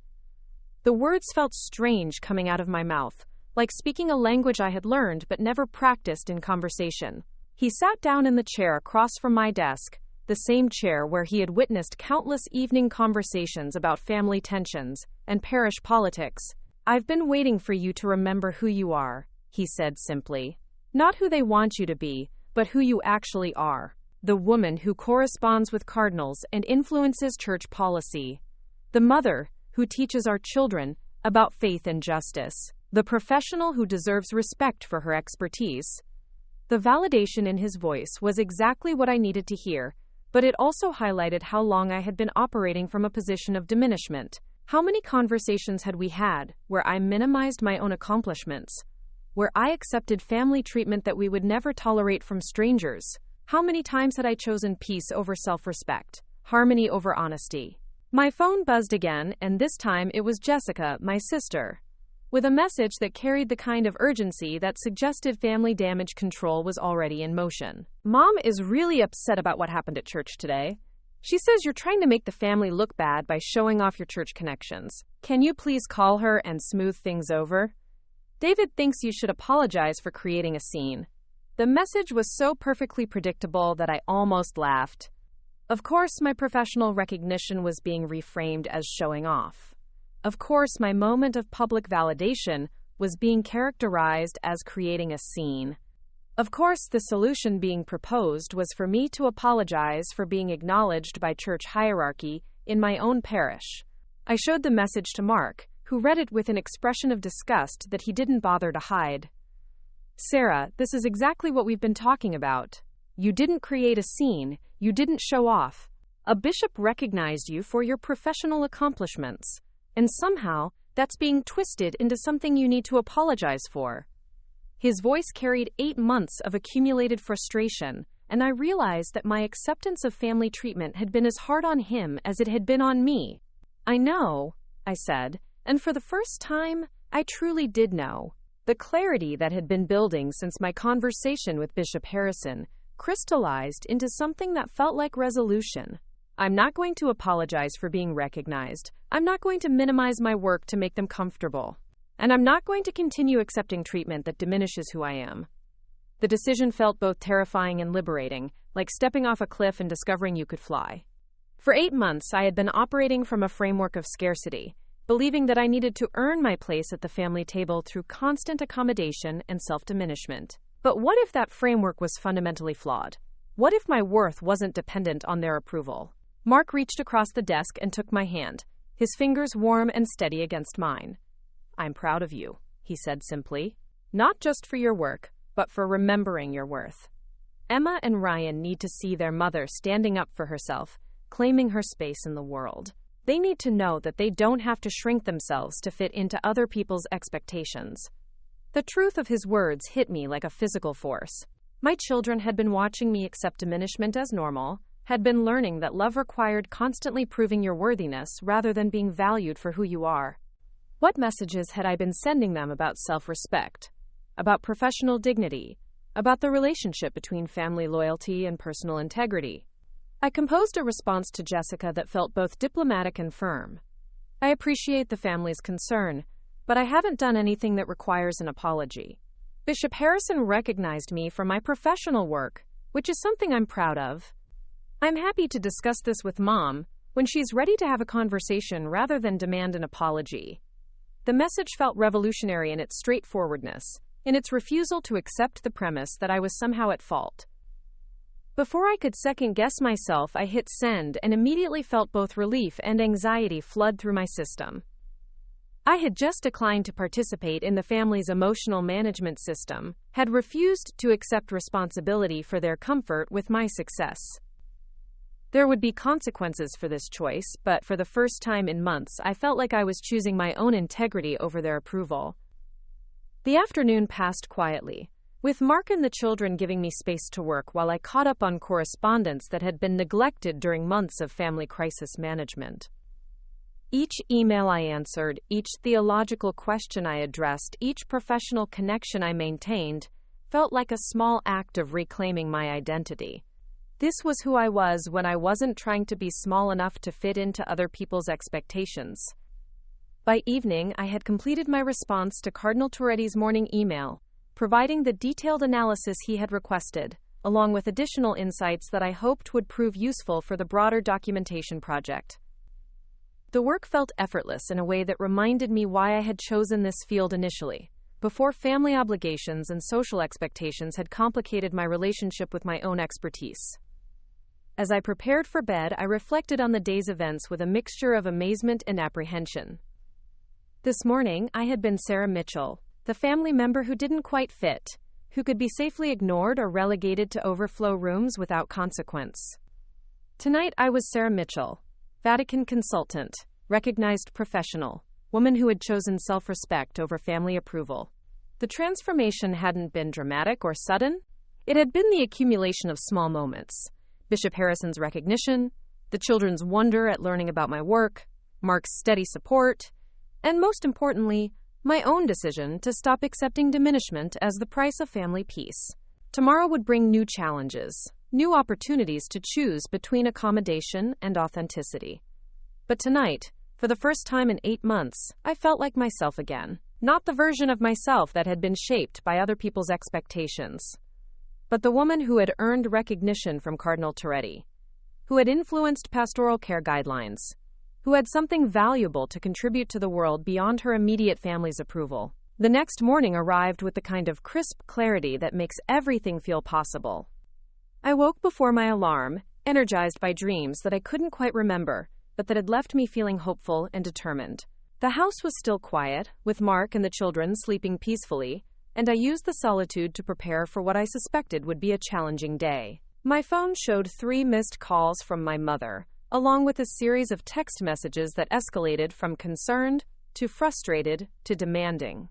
The words felt strange coming out of my mouth, like speaking a language I had learned but never practiced in conversation. He sat down in the chair across from my desk, the same chair where he had witnessed countless evening conversations about family tensions and parish politics. "I've been waiting for you to remember who you are," he said simply. "Not who they want you to be, but who you actually are. The woman who corresponds with cardinals and influences church policy. The mother who teaches our children about faith and justice. The professional who deserves respect for her expertise." The validation in his voice was exactly what I needed to hear, but it also highlighted how long I had been operating from a position of diminishment. How many conversations had we had where I minimized my own accomplishments, where I accepted family treatment that we would never tolerate from strangers? How many times had I chosen peace over self-respect, harmony over honesty? My phone buzzed again, and this time it was Jessica, my sister, with a message that carried the kind of urgency that suggested family damage control was already in motion. "Mom is really upset about what happened at church today. She says you're trying to make the family look bad by showing off your church connections. Can you please call her and smooth things over? David thinks you should apologize for creating a scene." The message was so perfectly predictable that I almost laughed. Of course, my professional recognition was being reframed as showing off. Of course, my moment of public validation was being characterized as creating a scene. Of course, the solution being proposed was for me to apologize for being acknowledged by church hierarchy in my own parish. I showed the message to Mark, who read it with an expression of disgust that he didn't bother to hide. "Sarah, this is exactly what we've been talking about. You didn't create a scene, you didn't show off. A bishop recognized you for your professional accomplishments, and somehow that's being twisted into something you need to apologize for." His voice carried 8 months of accumulated frustration, and I realized that my acceptance of family treatment had been as hard on him as it had been on me. "I know," I said, and for the first time, I truly did know. The clarity that had been building since my conversation with Bishop Harrison crystallized into something that felt like resolution. I'm not going to apologize for being recognized. I'm not going to minimize my work to make them comfortable. And I'm not going to continue accepting treatment that diminishes who I am. The decision felt both terrifying and liberating, like stepping off a cliff and discovering you could fly. For 8 months, I had been operating from a framework of scarcity, believing that I needed to earn my place at the family table through constant accommodation and self-diminishment. But what if that framework was fundamentally flawed? What if my worth wasn't dependent on their approval? Mark reached across the desk and took my hand, his fingers warm and steady against mine. "I'm proud of you," he said simply. "Not just for your work, but for remembering your worth. Emma and Ryan need to see their mother standing up for herself, claiming her space in the world. They need to know that they don't have to shrink themselves to fit into other people's expectations." The truth of his words hit me like a physical force. My children had been watching me accept diminishment as normal, had been learning that love required constantly proving your worthiness rather than being valued for who you are. What messages had I been sending them about self-respect, about professional dignity, about the relationship between family loyalty and personal integrity? I composed a response to Jessica that felt both diplomatic and firm. I appreciate the family's concern, but I haven't done anything that requires an apology. Bishop Harrison recognized me for my professional work, which is something I'm proud of. I'm happy to discuss this with Mom when she's ready to have a conversation rather than demand an apology. The message felt revolutionary in its straightforwardness, in its refusal to accept the premise that I was somehow at fault. Before I could second-guess myself, I hit send and immediately felt both relief and anxiety flood through my system. I had just declined to participate in the family's emotional management system, had refused to accept responsibility for their comfort with my success. There would be consequences for this choice, but for the first time in months, I felt like I was choosing my own integrity over their approval. The afternoon passed quietly, with Mark and the children giving me space to work while I caught up on correspondence that had been neglected during months of family crisis management. Each email I answered, each theological question I addressed, each professional connection I maintained, felt like a small act of reclaiming my identity. This was who I was when I wasn't trying to be small enough to fit into other people's expectations. By evening, I had completed my response to Cardinal Touretti's morning email, providing the detailed analysis he had requested, along with additional insights that I hoped would prove useful for the broader documentation project. The work felt effortless in a way that reminded me why I had chosen this field initially, before family obligations and social expectations had complicated my relationship with my own expertise. As I prepared for bed, I reflected on the day's events with a mixture of amazement and apprehension. This morning, I had been Sarah Mitchell, the family member who didn't quite fit, who could be safely ignored or relegated to overflow rooms without consequence. Tonight, I was Sarah Mitchell, Vatican consultant, recognized professional, woman who had chosen self-respect over family approval. The transformation hadn't been dramatic or sudden. It had been the accumulation of small moments. Bishop Harrison's recognition, the children's wonder at learning about my work, Mark's steady support, and most importantly, my own decision to stop accepting diminishment as the price of family peace. Tomorrow would bring new challenges, new opportunities to choose between accommodation and authenticity. But tonight, for the first time in 8 months, I felt like myself again. Not the version of myself that had been shaped by other people's expectations, but the woman who had earned recognition from Cardinal Touretti, who had influenced pastoral care guidelines, who had something valuable to contribute to the world beyond her immediate family's approval. The next morning arrived with the kind of crisp clarity that makes everything feel possible. I woke before my alarm, energized by dreams that I couldn't quite remember, but that had left me feeling hopeful and determined. The house was still quiet, with Mark and the children sleeping peacefully, and I used the solitude to prepare for what I suspected would be a challenging day. My phone showed 3 missed calls from my mother, along with a series of text messages that escalated from concerned to frustrated to demanding.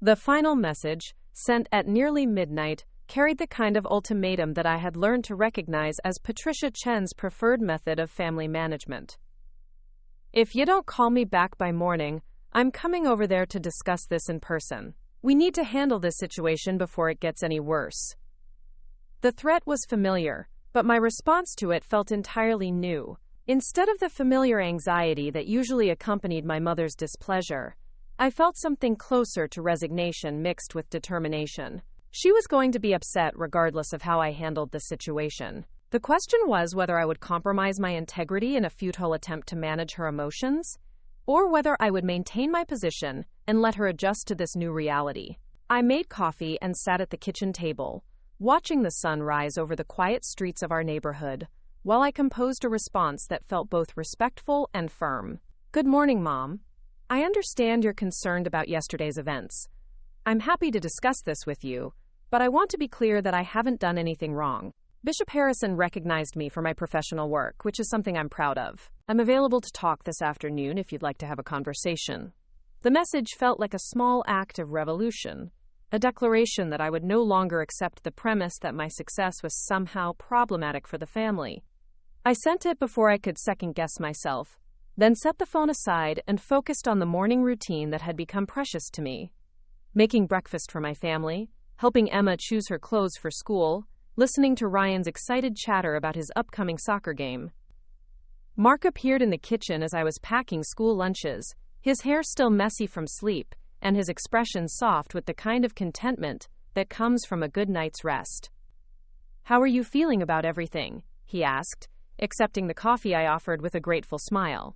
The final message, sent at nearly midnight, carried the kind of ultimatum that I had learned to recognize as Patricia Chen's preferred method of family management. If you don't call me back by morning, I'm coming over there to discuss this in person. We need to handle this situation before it gets any worse. The threat was familiar, but my response to it felt entirely new. Instead of the familiar anxiety that usually accompanied my mother's displeasure, I felt something closer to resignation mixed with determination. She was going to be upset regardless of how I handled the situation. The question was whether I would compromise my integrity in a futile attempt to manage her emotions, or whether I would maintain my position and let her adjust to this new reality. I made coffee and sat at the kitchen table, watching the sun rise over the quiet streets of our neighborhood, while I composed a response that felt both respectful and firm. Good morning, Mom. I understand you're concerned about yesterday's events. I'm happy to discuss this with you, but I want to be clear that I haven't done anything wrong. Bishop Harrison recognized me for my professional work, which is something I'm proud of. I'm available to talk this afternoon if you'd like to have a conversation. The message felt like a small act of revolution, a declaration that I would no longer accept the premise that my success was somehow problematic for the family. I sent it before I could second-guess myself, then set the phone aside and focused on the morning routine that had become precious to me. Making breakfast for my family, helping Emma choose her clothes for school, listening to Ryan's excited chatter about his upcoming soccer game. Mark appeared in the kitchen as I was packing school lunches, his hair still messy from sleep, and his expression soft with the kind of contentment that comes from a good night's rest. "How are you feeling about everything?" he asked, accepting the coffee I offered with a grateful smile.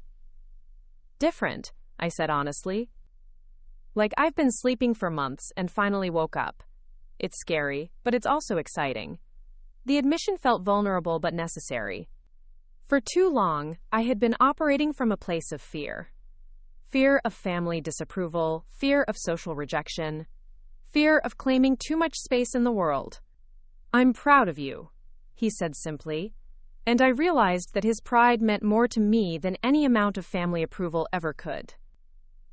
"Different," I said honestly. "Like I've been sleeping for months and finally woke up. It's scary, but it's also exciting." The admission felt vulnerable but necessary. For too long, I had been operating from a place of fear. Fear of family disapproval, fear of social rejection, fear of claiming too much space in the world. "I'm proud of you," he said simply, and I realized that his pride meant more to me than any amount of family approval ever could.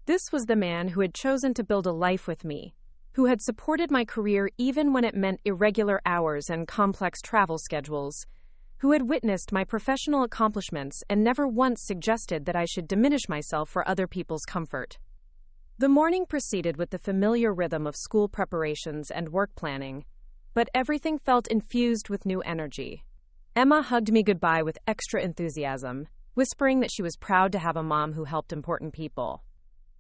This was the man who had chosen to build a life with me, who had supported my career even when it meant irregular hours and complex travel schedules, who had witnessed my professional accomplishments and never once suggested that I should diminish myself for other people's comfort. The morning proceeded with the familiar rhythm of school preparations and work planning, but everything felt infused with new energy. Emma hugged me goodbye with extra enthusiasm, whispering that she was proud to have a mom who helped important people.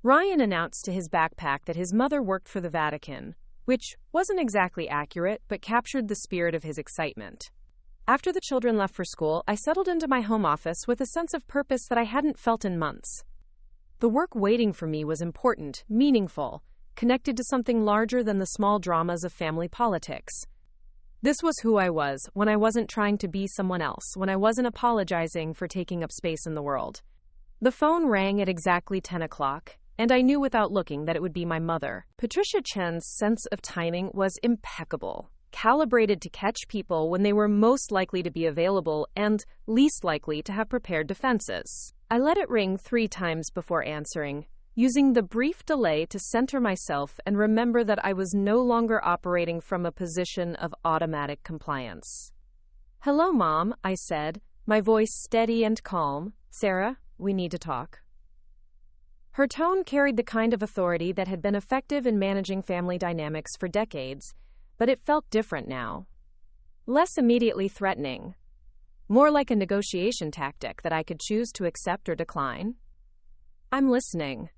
Ryan announced to his backpack that his mother worked for the Vatican, which wasn't exactly accurate but captured the spirit of his excitement. After the children left for school, I settled into my home office with a sense of purpose that I hadn't felt in months. The work waiting for me was important, meaningful, connected to something larger than the small dramas of family politics. This was who I was when I wasn't trying to be someone else, when I wasn't apologizing for taking up space in the world. The phone rang at exactly 10 o'clock, and I knew without looking that it would be my mother. Patricia Chen's sense of timing was impeccable, calibrated to catch people when they were most likely to be available and least likely to have prepared defenses. I let it ring 3 times before answering, using the brief delay to center myself and remember that I was no longer operating from a position of automatic compliance. "Hello, Mom," I said, my voice steady and calm. "Sarah, we need to talk." Her tone carried the kind of authority that had been effective in managing family dynamics for decades, but it felt different now. Less immediately threatening. More like a negotiation tactic that I could choose to accept or decline. "I'm listening,"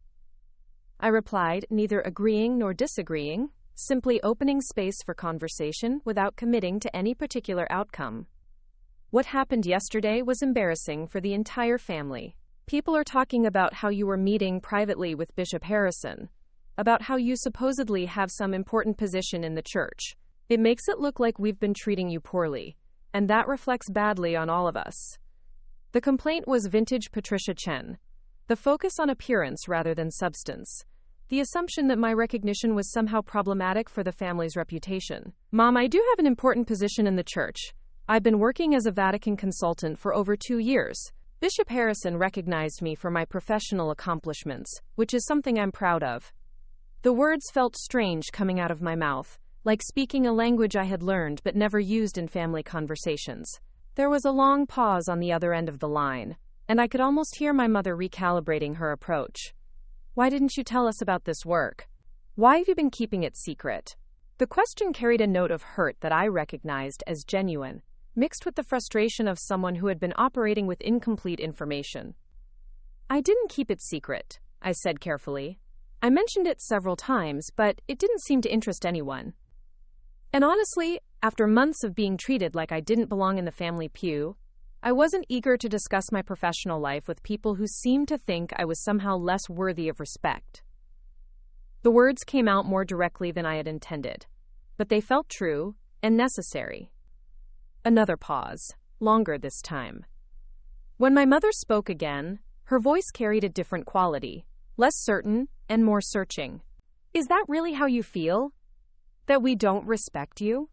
I replied, neither agreeing nor disagreeing, simply opening space for conversation without committing to any particular outcome. "What happened yesterday was embarrassing for the entire family. People are talking about how you were meeting privately with Bishop Harrison, about how you supposedly have some important position in the church. It makes it look like we've been treating you poorly, and that reflects badly on all of us." The complaint was vintage Patricia Chen, the focus on appearance rather than substance, the assumption that my recognition was somehow problematic for the family's reputation. "Mom, I do have an important position in the church. I've been working as a Vatican consultant for over 2 years. Bishop Harrison recognized me for my professional accomplishments, which is something I'm proud of." The words felt strange coming out of my mouth, like speaking a language I had learned but never used in family conversations. There was a long pause on the other end of the line, and I could almost hear my mother recalibrating her approach. "Why didn't you tell us about this work? Why have you been keeping it secret?" The question carried a note of hurt that I recognized as genuine, mixed with the frustration of someone who had been operating with incomplete information. "I didn't keep it secret," I said carefully. "I mentioned it several times, but it didn't seem to interest anyone. And honestly, after months of being treated like I didn't belong in the family pew, I wasn't eager to discuss my professional life with people who seemed to think I was somehow less worthy of respect." The words came out more directly than I had intended, but they felt true and necessary. Another pause, longer this time. When my mother spoke again, her voice carried a different quality, less certain and more searching. "Is that really how you feel? That we don't respect you?"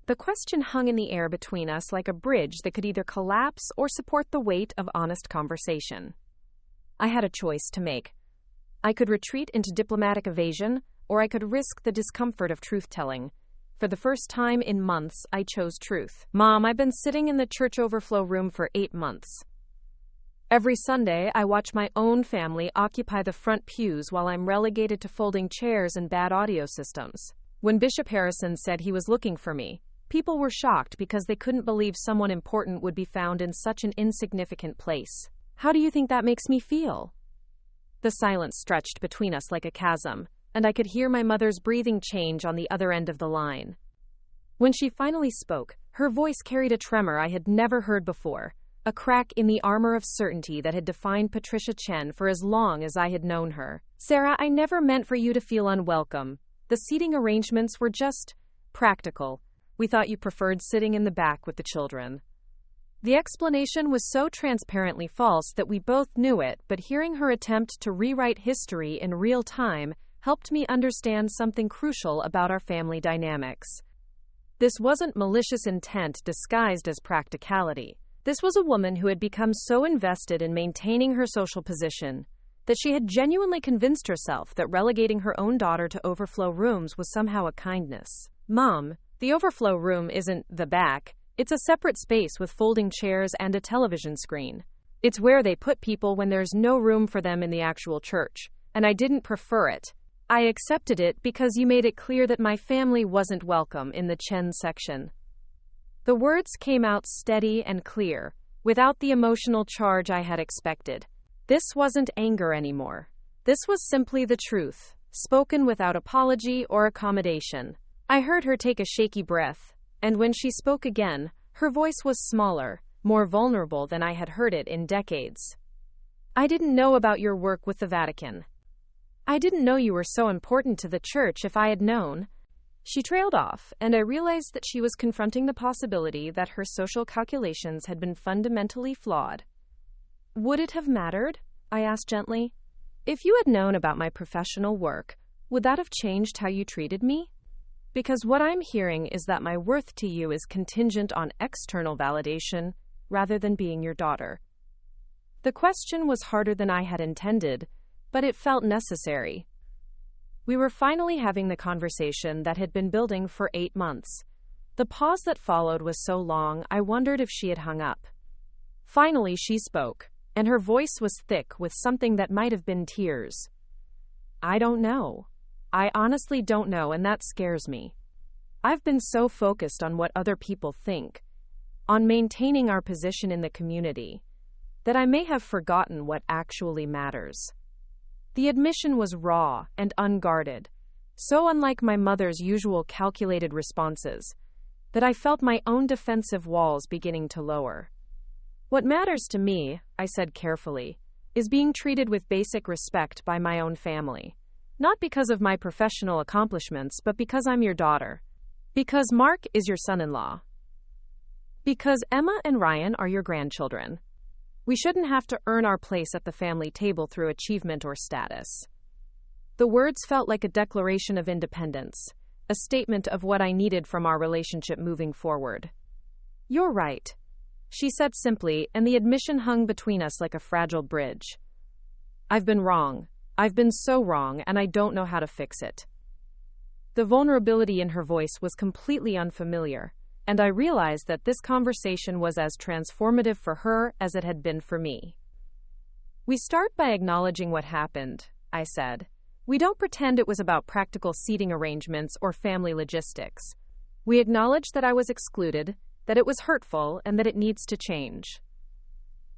The question hung in the air between us like a bridge that could either collapse or support the weight of honest conversation. I had a choice to make. I could retreat into diplomatic evasion, or I could risk the discomfort of truth-telling. For the first time in months, I chose truth. Mom, I've been sitting in the church overflow room for 8 months. Every Sunday, I watch my own family occupy the front pews while I'm relegated to folding chairs and bad audio systems. When Bishop Harrison said he was looking for me, people were shocked because they couldn't believe someone important would be found in such an insignificant place. How do you think that makes me feel? The silence stretched between us like a chasm, and I could hear my mother's breathing change on the other end of the line. When she finally spoke, her voice carried a tremor I had never heard before, a crack in the armor of certainty that had defined Patricia Chen for as long as I had known her. Sarah, I never meant for you to feel unwelcome. The seating arrangements were just practical. We thought you preferred sitting in the back with the children. The explanation was so transparently false that we both knew it, but hearing her attempt to rewrite history in real time helped me understand something crucial about our family dynamics. This wasn't malicious intent disguised as practicality. This was a woman who had become so invested in maintaining her social position that she had genuinely convinced herself that relegating her own daughter to overflow rooms was somehow a kindness. Mom, the overflow room isn't the back. It's a separate space with folding chairs and a television screen. It's where they put people when there's no room for them in the actual church, and I didn't prefer it. I accepted it because you made it clear that my family wasn't welcome in the Chen section. The words came out steady and clear, without the emotional charge I had expected. This wasn't anger anymore. This was simply the truth, spoken without apology or accommodation. I heard her take a shaky breath, and when she spoke again, her voice was smaller, more vulnerable than I had heard it in decades. I didn't know about your work with the Vatican. I didn't know you were so important to the church. If I had known. She trailed off, and I realized that she was confronting the possibility that her social calculations had been fundamentally flawed. Would it have mattered? I asked gently. If you had known about my professional work, would that have changed how you treated me? Because what I'm hearing is that my worth to you is contingent on external validation rather than being your daughter. The question was harder than I had intended, but it felt necessary. We were finally having the conversation that had been building for 8 months. The pause that followed was so long, I wondered if she had hung up. Finally, she spoke, and her voice was thick with something that might have been tears. I don't know. I honestly don't know, and that scares me. I've been so focused on what other people think, on maintaining our position in the community, that I may have forgotten what actually matters. The admission was raw and unguarded, so unlike my mother's usual calculated responses, that I felt my own defensive walls beginning to lower. What matters to me, I said carefully, is being treated with basic respect by my own family. Not because of my professional accomplishments, but because I'm your daughter. Because Mark is your son-in-law. Because Emma and Ryan are your grandchildren. We shouldn't have to earn our place at the family table through achievement or status. The words felt like a declaration of independence, a statement of what I needed from our relationship moving forward. You're right, she said simply, and the admission hung between us like a fragile bridge. I've been wrong. I've been so wrong, and I don't know how to fix it. The vulnerability in her voice was completely unfamiliar, and I realized that this conversation was as transformative for her as it had been for me. We start by acknowledging what happened, I said. We don't pretend it was about practical seating arrangements or family logistics. We acknowledge that I was excluded, that it was hurtful, and that it needs to change.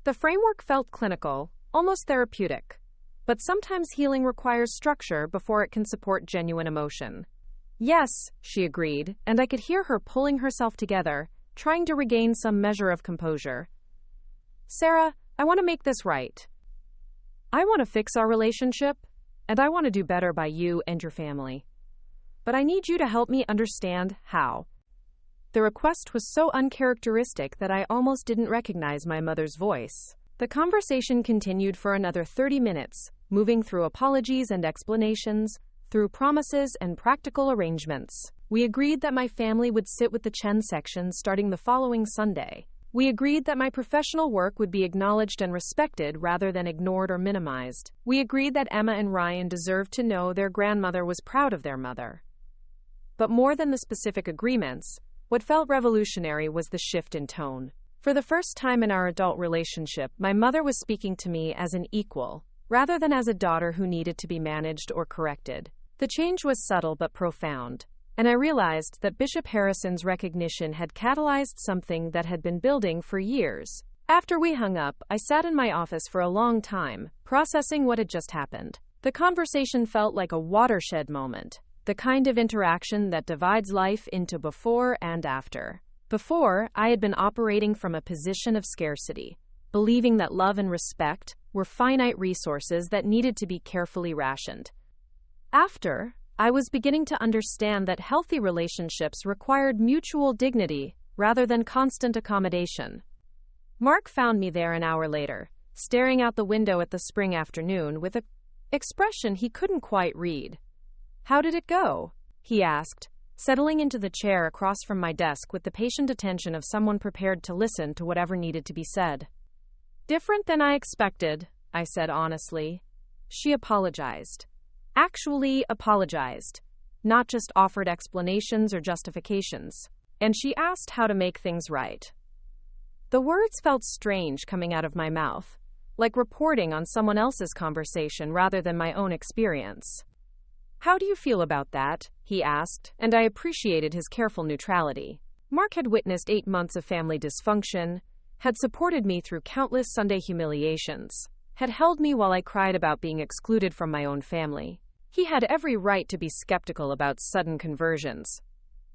The framework felt clinical, almost therapeutic, but sometimes healing requires structure before it can support genuine emotion. Yes, she agreed, and I could hear her pulling herself together, trying to regain some measure of composure. Sarah, I want to make this right. I want to fix our relationship, and I want to do better by you and your family. But I need you to help me understand how. The request was so uncharacteristic that I almost didn't recognize my mother's voice. The conversation continued for another 30 minutes, moving through apologies and explanations, through promises and practical arrangements. We agreed that my family would sit with the Chen section starting the following Sunday, We agreed that my professional work would be acknowledged and respected rather than ignored or minimized. We agreed that Emma and Ryan deserved to know their grandmother was proud of their mother. But more than the specific agreements, what felt revolutionary was the shift in tone. For the first time in our adult relationship, my mother was speaking to me as an equal, rather than as a daughter who needed to be managed or corrected. The change was subtle but profound, and I realized that Bishop Harrison's recognition had catalyzed something that had been building for years. After we hung up, I sat in my office for a long time, processing what had just happened. The conversation felt like a watershed moment, the kind of interaction that divides life into before and after. Before, I had been operating from a position of scarcity, believing that love and respect were finite resources that needed to be carefully rationed. After, I was beginning to understand that healthy relationships required mutual dignity rather than constant accommodation. Mark found me there an hour later, staring out the window at the spring afternoon with an expression he couldn't quite read. "How did it go?" he asked, settling into the chair across from my desk with the patient attention of someone prepared to listen to whatever needed to be said. "Different than I expected," I said honestly. She apologized. Actually apologized, not just offered explanations or justifications. And she asked how to make things right. The words felt strange coming out of my mouth, like reporting on someone else's conversation rather than my own experience. "How do you feel about that?" he asked, and I appreciated his careful neutrality. Mark had witnessed 8 months of family dysfunction, had supported me through countless Sunday humiliations, had held me while I cried about being excluded from my own family. He had every right to be skeptical about sudden conversions.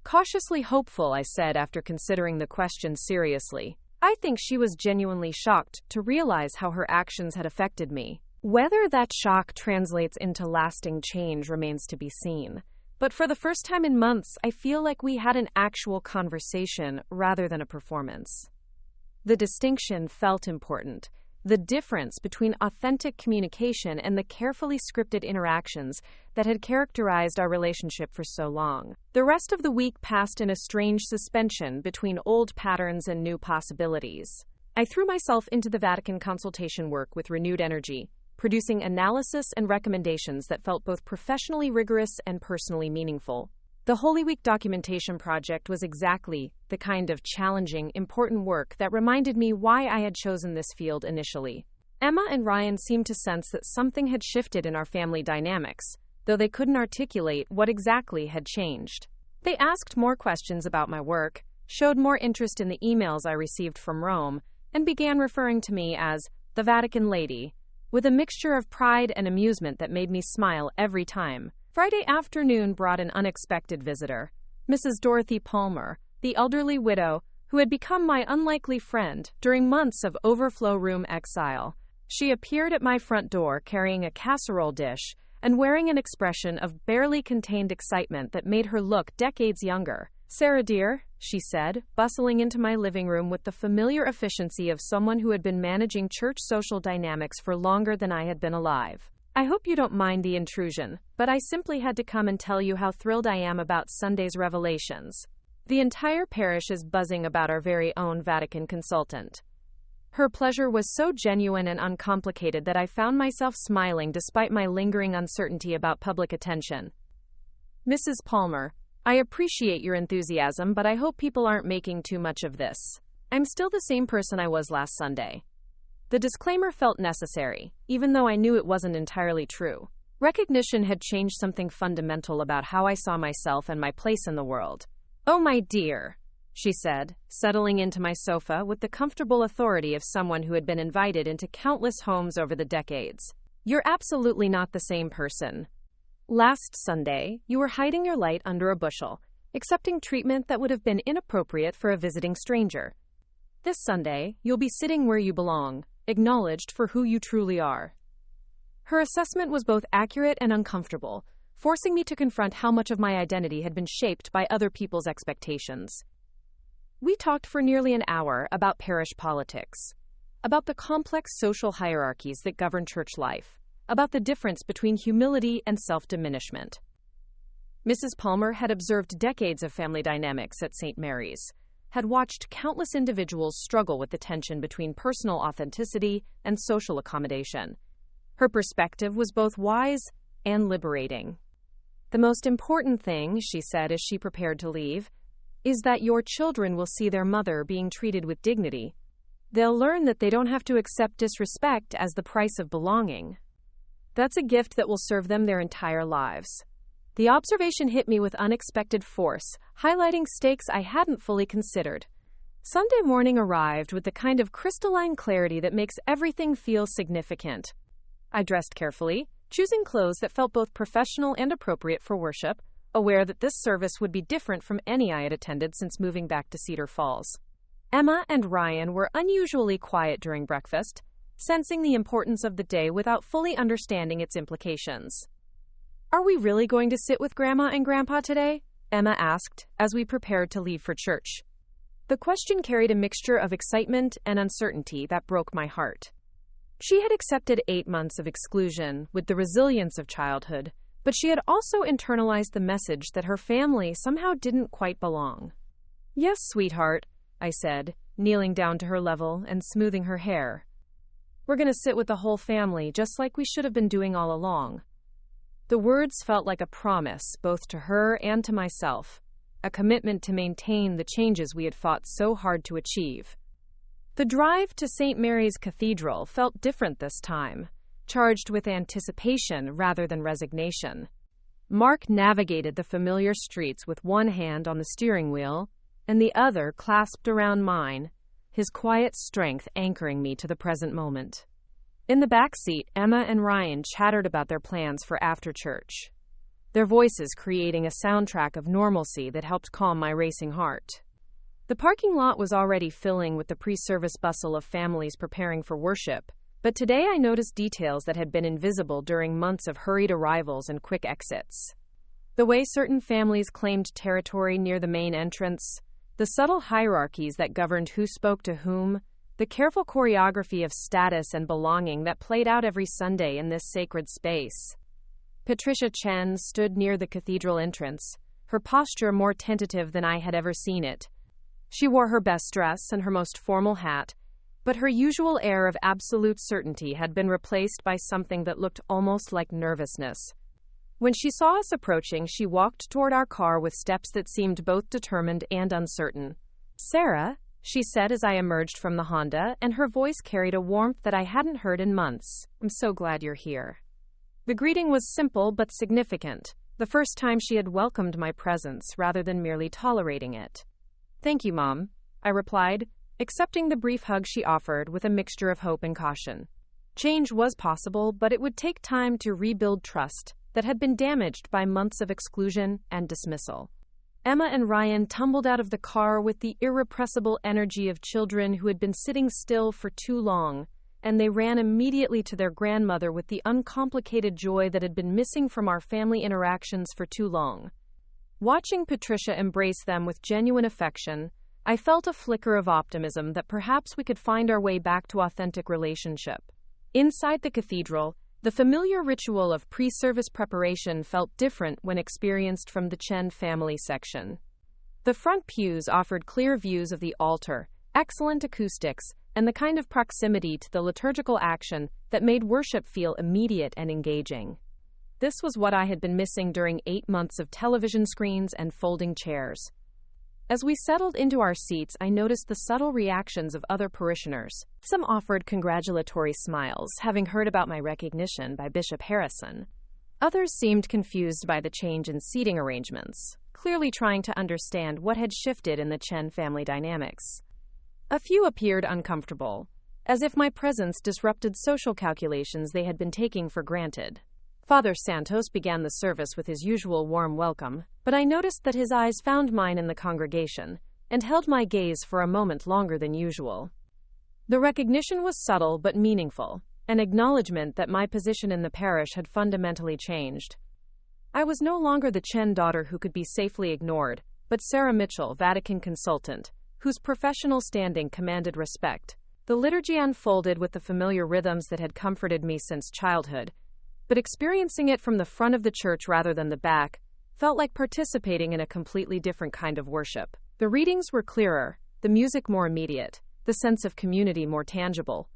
Cautiously hopeful, I said after considering the question seriously. I think she was genuinely shocked to realize how her actions had affected me. Whether that shock translates into lasting change remains to be seen. But for the first time in months, I feel like we had an actual conversation rather than a performance. The distinction felt important. The difference between authentic communication and the carefully scripted interactions that had characterized our relationship for so long. The rest of the week passed in a strange suspension between old patterns and new possibilities. I threw myself into the Vatican consultation work with renewed energy, producing analysis and recommendations that felt both professionally rigorous and personally meaningful. The Holy Week documentation project was exactly the kind of challenging, important work that reminded me why I had chosen this field initially. Emma and Ryan seemed to sense that something had shifted in our family dynamics, though they couldn't articulate what exactly had changed. They asked more questions about my work, showed more interest in the emails I received from Rome, and began referring to me as the Vatican lady, with a mixture of pride and amusement that made me smile every time. Friday afternoon brought an unexpected visitor, Mrs. Dorothy Palmer, the elderly widow who had become my unlikely friend during months of Overflow room exile. She appeared at my front door carrying a casserole dish and wearing an expression of barely contained excitement that made her look decades younger. "Sarah dear," she said, bustling into my living room with the familiar efficiency of someone who had been managing church social dynamics for longer than I had been alive. "I hope you don't mind the intrusion, but I simply had to come and tell you how thrilled I am about Sunday's revelations. The entire parish is buzzing about our very own Vatican consultant." Her pleasure was so genuine and uncomplicated that I found myself smiling despite my lingering uncertainty about public attention. "Mrs. Palmer, I appreciate your enthusiasm, but I hope people aren't making too much of this. I'm still the same person I was last Sunday." The disclaimer felt necessary, even though I knew it wasn't entirely true. Recognition had changed something fundamental about how I saw myself and my place in the world. "Oh, my dear," she said, settling into my sofa with the comfortable authority of someone who had been invited into countless homes over the decades. "You're absolutely not the same person. Last Sunday, you were hiding your light under a bushel, accepting treatment that would have been inappropriate for a visiting stranger. This Sunday, you'll be sitting where you belong, acknowledged for who you truly are." Her assessment was both accurate and uncomfortable, forcing me to confront how much of my identity had been shaped by other people's expectations. We talked for nearly an hour about parish politics, about the complex social hierarchies that govern church life, about the difference between humility and self-diminishment. Mrs. Palmer had observed decades of family dynamics at St. Mary's, had watched countless individuals struggle with the tension between personal authenticity and social accommodation. Her perspective was both wise and liberating. "The most important thing," she said as she prepared to leave, "is that your children will see their mother being treated with dignity. They'll learn that they don't have to accept disrespect as the price of belonging. That's a gift that will serve them their entire lives." The observation hit me with unexpected force, highlighting stakes I hadn't fully considered. Sunday morning arrived with the kind of crystalline clarity that makes everything feel significant. I dressed carefully, choosing clothes that felt both professional and appropriate for worship, aware that this service would be different from any I had attended since moving back to Cedar Falls. Emma and Ryan were unusually quiet during breakfast, sensing the importance of the day without fully understanding its implications. "Are we really going to sit with Grandma and Grandpa today?" Emma asked as we prepared to leave for church. The question carried a mixture of excitement and uncertainty that broke my heart. She had accepted 8 months of exclusion with the resilience of childhood, but she had also internalized the message that her family somehow didn't quite belong. "Yes, sweetheart," I said, kneeling down to her level and smoothing her hair. "We're going to sit with the whole family just like we should have been doing all along." The words felt like a promise, both to her and to myself, a commitment to maintain the changes we had fought so hard to achieve. The drive to St. Mary's Cathedral felt different this time, charged with anticipation rather than resignation. Mark navigated the familiar streets with one hand on the steering wheel and the other clasped around mine, his quiet strength anchoring me to the present moment. In the back seat, Emma and Ryan chattered about their plans for after church, their voices creating a soundtrack of normalcy that helped calm my racing heart. The parking lot was already filling with the pre-service bustle of families preparing for worship, but today I noticed details that had been invisible during months of hurried arrivals and quick exits. The way certain families claimed territory near the main entrance, the subtle hierarchies that governed who spoke to whom, the careful choreography of status and belonging that played out every Sunday in this sacred space. Patricia Chen stood near the cathedral entrance, her posture more tentative than I had ever seen it. She wore her best dress and her most formal hat, but her usual air of absolute certainty had been replaced by something that looked almost like nervousness. When she saw us approaching, she walked toward our car with steps that seemed both determined and uncertain. "Sarah," she said as I emerged from the Honda, and her voice carried a warmth that I hadn't heard in months. "I'm so glad you're here." The greeting was simple but significant, the first time she had welcomed my presence rather than merely tolerating it. "Thank you, Mom," I replied, accepting the brief hug she offered with a mixture of hope and caution. Change was possible, but it would take time to rebuild trust that had been damaged by months of exclusion and dismissal. Emma and Ryan tumbled out of the car with the irrepressible energy of children who had been sitting still for too long, and they ran immediately to their grandmother with the uncomplicated joy that had been missing from our family interactions for too long. Watching Patricia embrace them with genuine affection, I felt a flicker of optimism that perhaps we could find our way back to authentic relationship. Inside the cathedral, the familiar ritual of pre-service preparation felt different when experienced from the Chen family section. The front pews offered clear views of the altar, excellent acoustics, and the kind of proximity to the liturgical action that made worship feel immediate and engaging. This was what I had been missing during 8 months of television screens and folding chairs. As we settled into our seats, I noticed the subtle reactions of other parishioners. Some offered congratulatory smiles, having heard about my recognition by Bishop Harrison. Others seemed confused by the change in seating arrangements, clearly trying to understand what had shifted in the Chen family dynamics. A few appeared uncomfortable, as if my presence disrupted social calculations they had been taking for granted. Father Santos began the service with his usual warm welcome, but I noticed that his eyes found mine in the congregation and held my gaze for a moment longer than usual. The recognition was subtle but meaningful, an acknowledgement that my position in the parish had fundamentally changed. I was no longer the Chen daughter who could be safely ignored, but Sarah Mitchell, Vatican consultant, whose professional standing commanded respect. The liturgy unfolded with the familiar rhythms that had comforted me since childhood, but experiencing it from the front of the church rather than the back felt like participating in a completely different kind of worship. The readings were clearer, the music more immediate, the sense of community more tangible.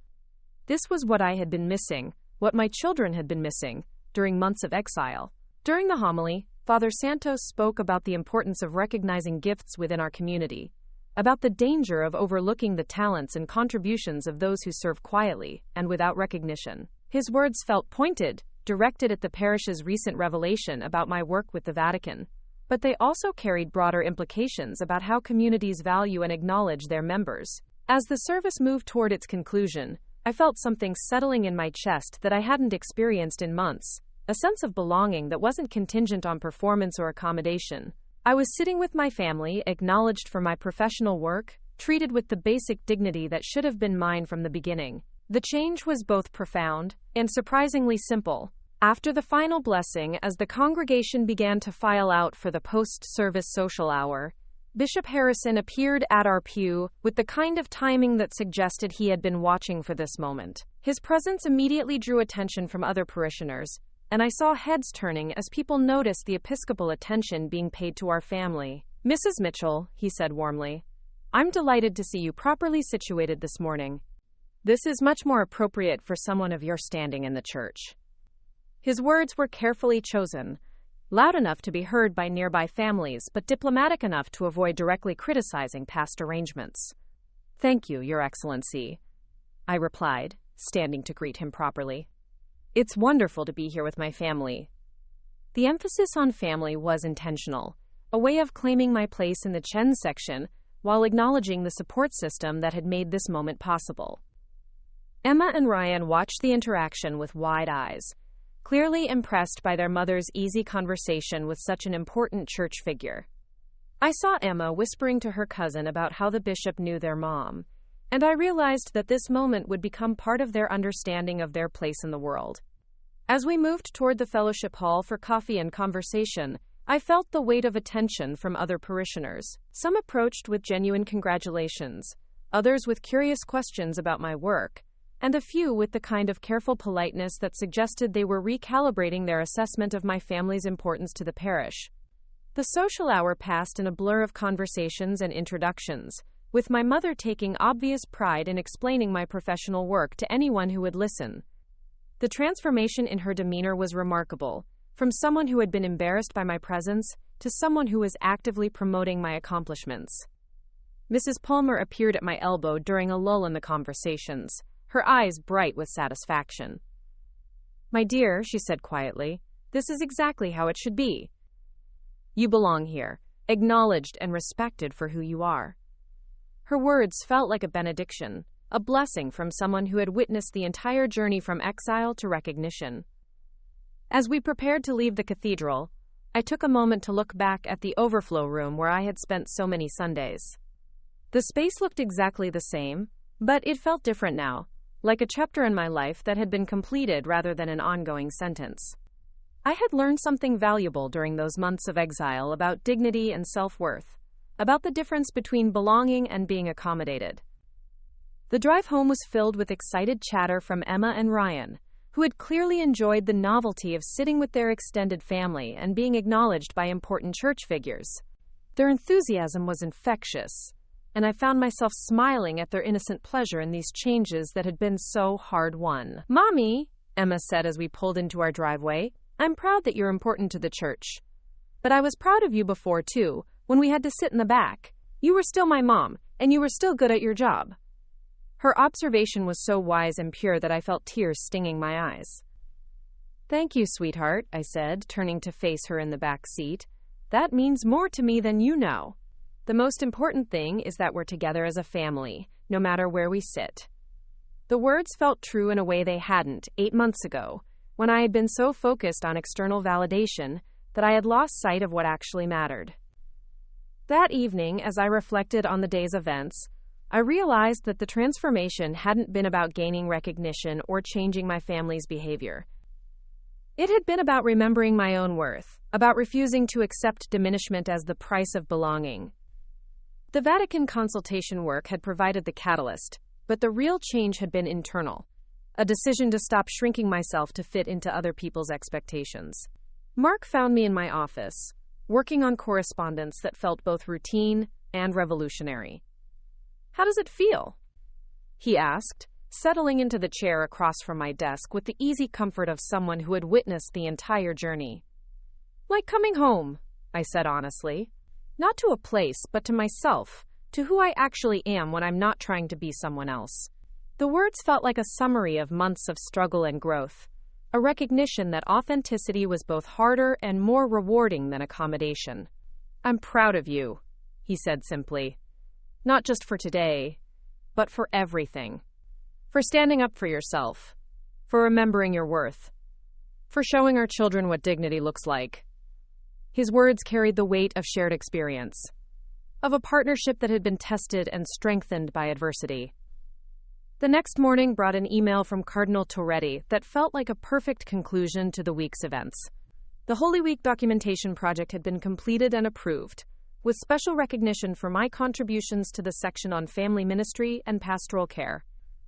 This was what I had been missing, what my children had been missing, during months of exile. During the homily, Father Santos spoke about the importance of recognizing gifts within our community, about the danger of overlooking the talents and contributions of those who serve quietly and without recognition. His words felt pointed, directed at the parish's recent revelation about my work with the Vatican, but they also carried broader implications about how communities value and acknowledge their members. As the service moved toward its conclusion, I felt something settling in my chest that I hadn't experienced in months, a sense of belonging that wasn't contingent on performance or accommodation. I was sitting with my family, acknowledged for my professional work, treated with the basic dignity that should have been mine from the beginning. The change was both profound and surprisingly simple. After the final blessing, as the congregation began to file out for the post-service social hour, Bishop Harrison appeared at our pew with the kind of timing that suggested he had been watching for this moment. His presence immediately drew attention from other parishioners, and I saw heads turning as people noticed the episcopal attention being paid to our family. "Mrs. Mitchell," he said warmly, "I'm delighted to see you properly situated this morning. This is much more appropriate for someone of your standing in the church." His words were carefully chosen, loud enough to be heard by nearby families, but diplomatic enough to avoid directly criticizing past arrangements. "Thank you, Your Excellency," I replied, standing to greet him properly. "It's wonderful to be here with my family." The emphasis on family was intentional, a way of claiming my place in the Chen section while acknowledging the support system that had made this moment possible. Emma and Ryan watched the interaction with wide eyes, clearly impressed by their mother's easy conversation with such an important church figure. I saw Emma whispering to her cousin about how the bishop knew their mom, and I realized that this moment would become part of their understanding of their place in the world. As we moved toward the fellowship hall for coffee and conversation, I felt the weight of attention from other parishioners. Some approached with genuine congratulations, others with curious questions about my work, and a few with the kind of careful politeness that suggested they were recalibrating their assessment of my family's importance to the parish. The social hour passed in a blur of conversations and introductions, with my mother taking obvious pride in explaining my professional work to anyone who would listen. The transformation in her demeanor was remarkable, from someone who had been embarrassed by my presence to someone who was actively promoting my accomplishments. Mrs. Palmer appeared at my elbow during a lull in the conversations, her eyes bright with satisfaction. "My dear," she said quietly, "this is exactly how it should be. You belong here, acknowledged and respected for who you are." Her words felt like a benediction, a blessing from someone who had witnessed the entire journey from exile to recognition. As we prepared to leave the cathedral, I took a moment to look back at the Overflow room where I had spent so many Sundays. The space looked exactly the same, but it felt different now, like a chapter in my life that had been completed rather than an ongoing sentence. I had learned something valuable during those months of exile about dignity and self-worth, about the difference between belonging and being accommodated. The drive home was filled with excited chatter from Emma and Ryan, who had clearly enjoyed the novelty of sitting with their extended family and being acknowledged by important church figures. Their enthusiasm was infectious, and I found myself smiling at their innocent pleasure in these changes that had been so hard-won. "Mommy," Emma said as we pulled into our driveway, "I'm proud that you're important to the church. But I was proud of you before, too, when we had to sit in the back. You were still my mom, and you were still good at your job." Her observation was so wise and pure that I felt tears stinging my eyes. "Thank you, sweetheart," I said, turning to face her in the back seat. "That means more to me than you know. The most important thing is that we're together as a family, no matter where we sit." The words felt true in a way they hadn't 8 months ago, when I had been so focused on external validation that I had lost sight of what actually mattered. That evening, as I reflected on the day's events, I realized that the transformation hadn't been about gaining recognition or changing my family's behavior. It had been about remembering my own worth, about refusing to accept diminishment as the price of belonging. The Vatican consultation work had provided the catalyst, but the real change had been internal, a decision to stop shrinking myself to fit into other people's expectations. Mark found me in my office, working on correspondence that felt both routine and revolutionary. How does it feel? He asked, settling into the chair across from my desk with the easy comfort of someone who had witnessed the entire journey. Like coming home, I said honestly. Not to a place, but to myself, to who I actually am when I'm not trying to be someone else. The words felt like a summary of months of struggle and growth, a recognition that authenticity was both harder and more rewarding than accommodation. I'm proud of you, he said simply. Not just for today, but for everything. For standing up for yourself. For remembering your worth. For showing our children what dignity looks like. His words carried the weight of shared experience, of a partnership that had been tested and strengthened by adversity. The next morning brought an email from Cardinal Torretti that felt like a perfect conclusion to the week's events. The Holy Week documentation project had been completed and approved, with special recognition for my contributions to the section on family ministry and pastoral care.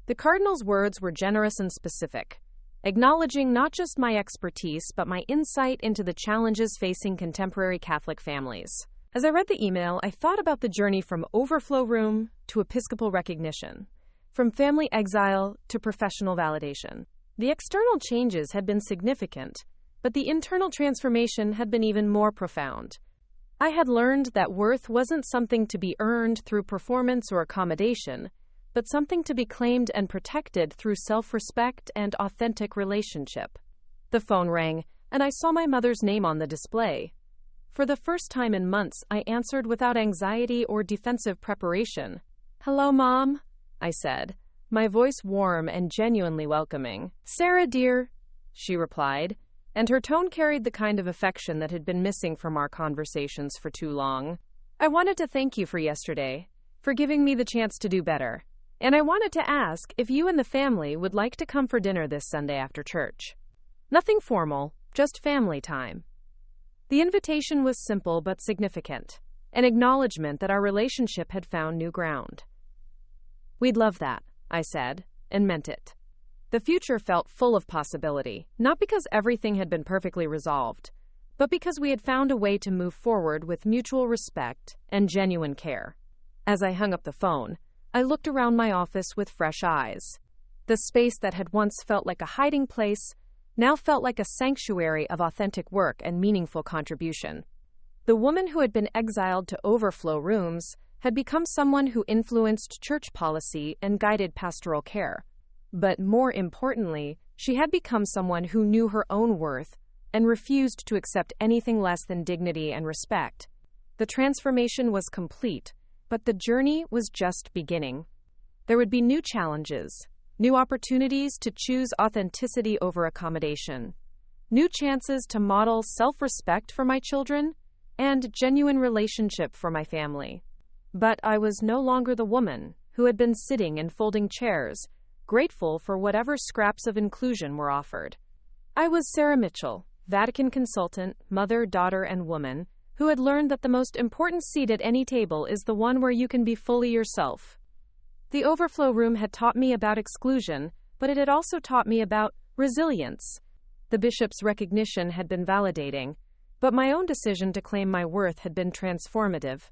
The Cardinal's words were generous and specific, acknowledging not just my expertise but my insight into the challenges facing contemporary Catholic families. As I read the email, I thought about the journey from Overflow room to episcopal recognition, from family exile to professional validation. The external changes had been significant, but the internal transformation had been even more profound. I had learned that worth wasn't something to be earned through performance or accommodation, but something to be claimed and protected through self-respect and authentic relationship. The phone rang, and I saw my mother's name on the display. For the first time in months, I answered without anxiety or defensive preparation. "Hello, Mom," I said, my voice warm and genuinely welcoming. "Sarah, dear," she replied, and her tone carried the kind of affection that had been missing from our conversations for too long. "I wanted to thank you for yesterday, for giving me the chance to do better. And I wanted to ask if you and the family would like to come for dinner this Sunday after church. Nothing formal, just family time." The invitation was simple but significant, an acknowledgement that our relationship had found new ground. "We'd love that," I said, and meant it. The future felt full of possibility, not because everything had been perfectly resolved, but because we had found a way to move forward with mutual respect and genuine care. As I hung up the phone, I looked around my office with fresh eyes. The space that had once felt like a hiding place now felt like a sanctuary of authentic work and meaningful contribution. The woman who had been exiled to Overflow rooms had become someone who influenced church policy and guided pastoral care. But more importantly, she had become someone who knew her own worth and refused to accept anything less than dignity and respect. The transformation was complete, but the journey was just beginning. There would be new challenges, new opportunities to choose authenticity over accommodation, new chances to model self-respect for my children, and genuine relationship for my family. But I was no longer the woman who had been sitting in folding chairs, grateful for whatever scraps of inclusion were offered. I was Sarah Mitchell, Vatican consultant, mother, daughter, and woman, who had learned that the most important seat at any table is the one where you can be fully yourself. The Overflow room had taught me about exclusion, but it had also taught me about resilience. The bishop's recognition had been validating, but my own decision to claim my worth had been transformative.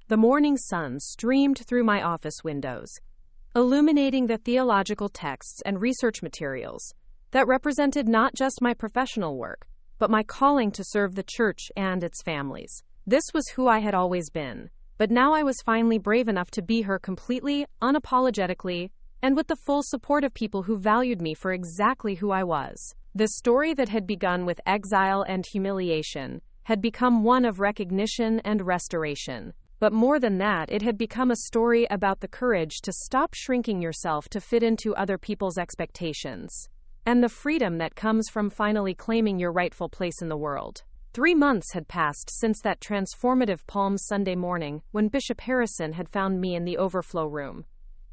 The morning sun streamed through my office windows, illuminating the theological texts and research materials that represented not just my professional work, but my calling to serve the church and its families. This was who I had always been, but now I was finally brave enough to be her completely, unapologetically, and with the full support of people who valued me for exactly who I was. The story that had begun with exile and humiliation had become one of recognition and restoration. But more than that, it had become a story about the courage to stop shrinking yourself to fit into other people's expectations, and the freedom that comes from finally claiming your rightful place in the world. 3 months had passed since that transformative Palm Sunday morning when Bishop Harrison had found me in the Overflow room,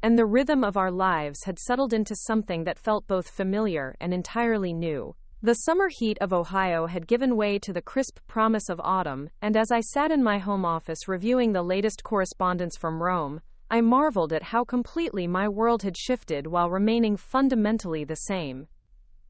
and the rhythm of our lives had settled into something that felt both familiar and entirely new. The summer heat of Ohio had given way to the crisp promise of autumn, and as I sat in my home office reviewing the latest correspondence from Rome, I marveled at how completely my world had shifted while remaining fundamentally the same.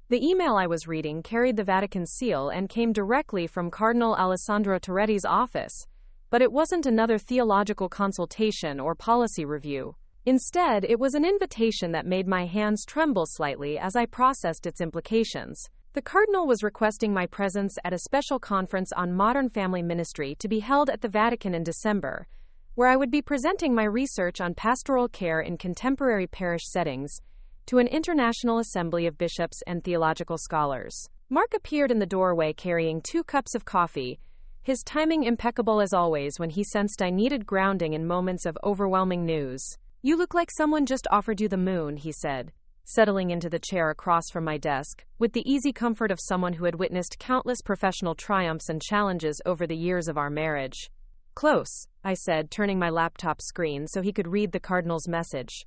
The email I was reading carried the Vatican seal and came directly from Cardinal Alessandro Torretti's office, but it wasn't another theological consultation or policy review. Instead, it was an invitation that made my hands tremble slightly as I processed its implications. The Cardinal was requesting my presence at a special conference on modern family ministry to be held at the Vatican in December, where I would be presenting my research on pastoral care in contemporary parish settings to an international assembly of bishops and theological scholars. Mark appeared in the doorway carrying 2 cups of coffee, his timing impeccable as always when he sensed I needed grounding in moments of overwhelming news. "You look like someone just offered you the moon," he said, settling into the chair across from my desk, with the easy comfort of someone who had witnessed countless professional triumphs and challenges over the years of our marriage. "Close," I said, turning my laptop screen so he could read the Cardinal's message.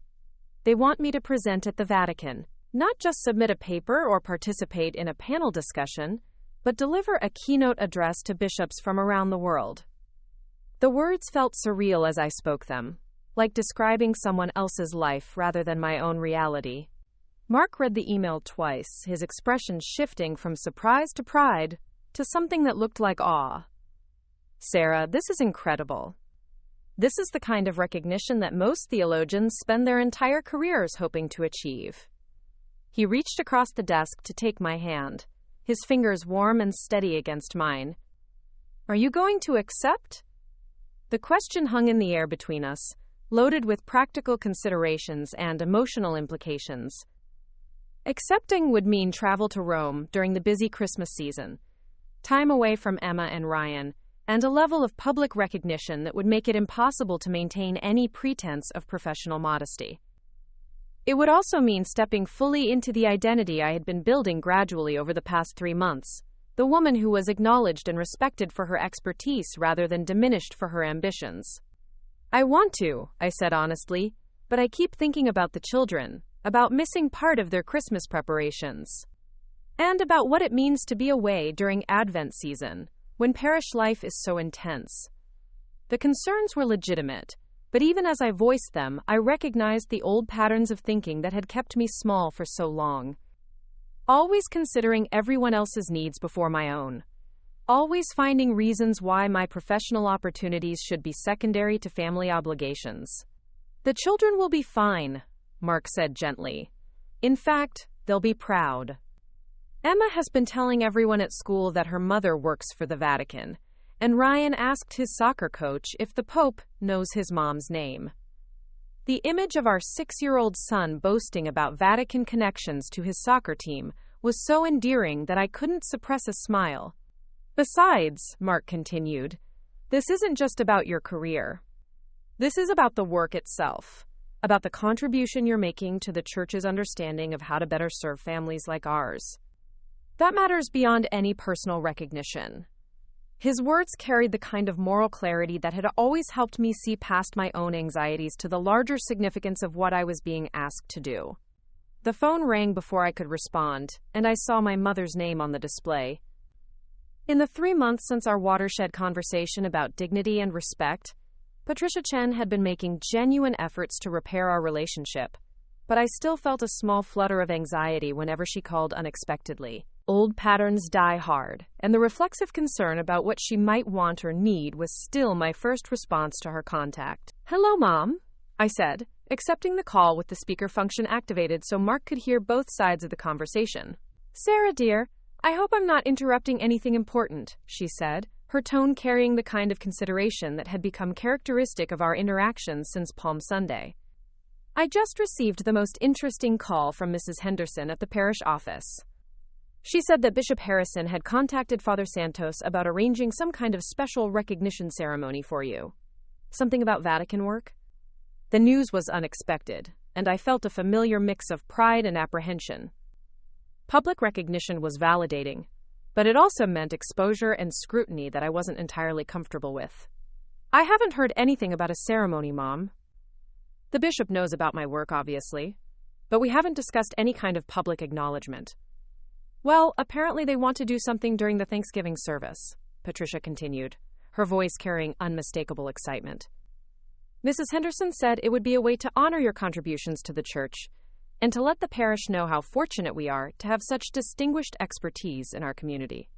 "They want me to present at the Vatican. Not just submit a paper or participate in a panel discussion, but deliver a keynote address to bishops from around the world." The words felt surreal as I spoke them, like describing someone else's life rather than my own reality. Mark read the email twice, his expression shifting from surprise to pride to something that looked like awe. "Sarah, this is incredible. This is the kind of recognition that most theologians spend their entire careers hoping to achieve." He reached across the desk to take my hand, his fingers warm and steady against mine. "Are you going to accept?" The question hung in the air between us, loaded with practical considerations and emotional implications. Accepting would mean travel to Rome during the busy Christmas season, time away from Emma and Ryan, and a level of public recognition that would make it impossible to maintain any pretense of professional modesty. It would also mean stepping fully into the identity I had been building gradually over the past 3 months, the woman who was acknowledged and respected for her expertise rather than diminished for her ambitions. "I want to," I said honestly, "but I keep thinking about the children, about missing part of their Christmas preparations, and about what it means to be away during Advent season, when parish life is so intense." The concerns were legitimate, but even as I voiced them, I recognized the old patterns of thinking that had kept me small for so long. Always considering everyone else's needs before my own. Always finding reasons why my professional opportunities should be secondary to family obligations. "The children will be fine," Mark said gently. "In fact, they'll be proud. Emma has been telling everyone at school that her mother works for the Vatican, and Ryan asked his soccer coach if the Pope knows his mom's name." The image of our 6-year-old son boasting about Vatican connections to his soccer team was so endearing that I couldn't suppress a smile. "Besides," Mark continued, "this isn't just about your career. This is about the work itself, about the contribution you're making to the Church's understanding of how to better serve families like ours. That matters beyond any personal recognition." His words carried the kind of moral clarity that had always helped me see past my own anxieties to the larger significance of what I was being asked to do. The phone rang before I could respond, and I saw my mother's name on the display. In the 3 months since our watershed conversation about dignity and respect, Patricia Chen had been making genuine efforts to repair our relationship, but I still felt a small flutter of anxiety whenever she called unexpectedly. Old patterns die hard, and the reflexive concern about what she might want or need was still my first response to her contact. "Hello, Mom," I said, accepting the call with the speaker function activated so Mark could hear both sides of the conversation. "Sarah, dear, I hope I'm not interrupting anything important," she said, her tone carrying the kind of consideration that had become characteristic of our interactions since Palm Sunday. "I just received the most interesting call from Mrs. Henderson at the parish office. She said that Bishop Harrison had contacted Father Santos about arranging some kind of special recognition ceremony for you. Something about Vatican work?" The news was unexpected, and I felt a familiar mix of pride and apprehension. Public recognition was validating, but it also meant exposure and scrutiny that I wasn't entirely comfortable with. "I haven't heard anything about a ceremony, Mom. The bishop knows about my work, obviously, but we haven't discussed any kind of public acknowledgement." "Well, apparently they want to do something during the Thanksgiving service," Patricia continued, her voice carrying unmistakable excitement. "Mrs. Henderson said it would be a way to honor your contributions to the Church and to let the parish know how fortunate we are to have such distinguished expertise in our community."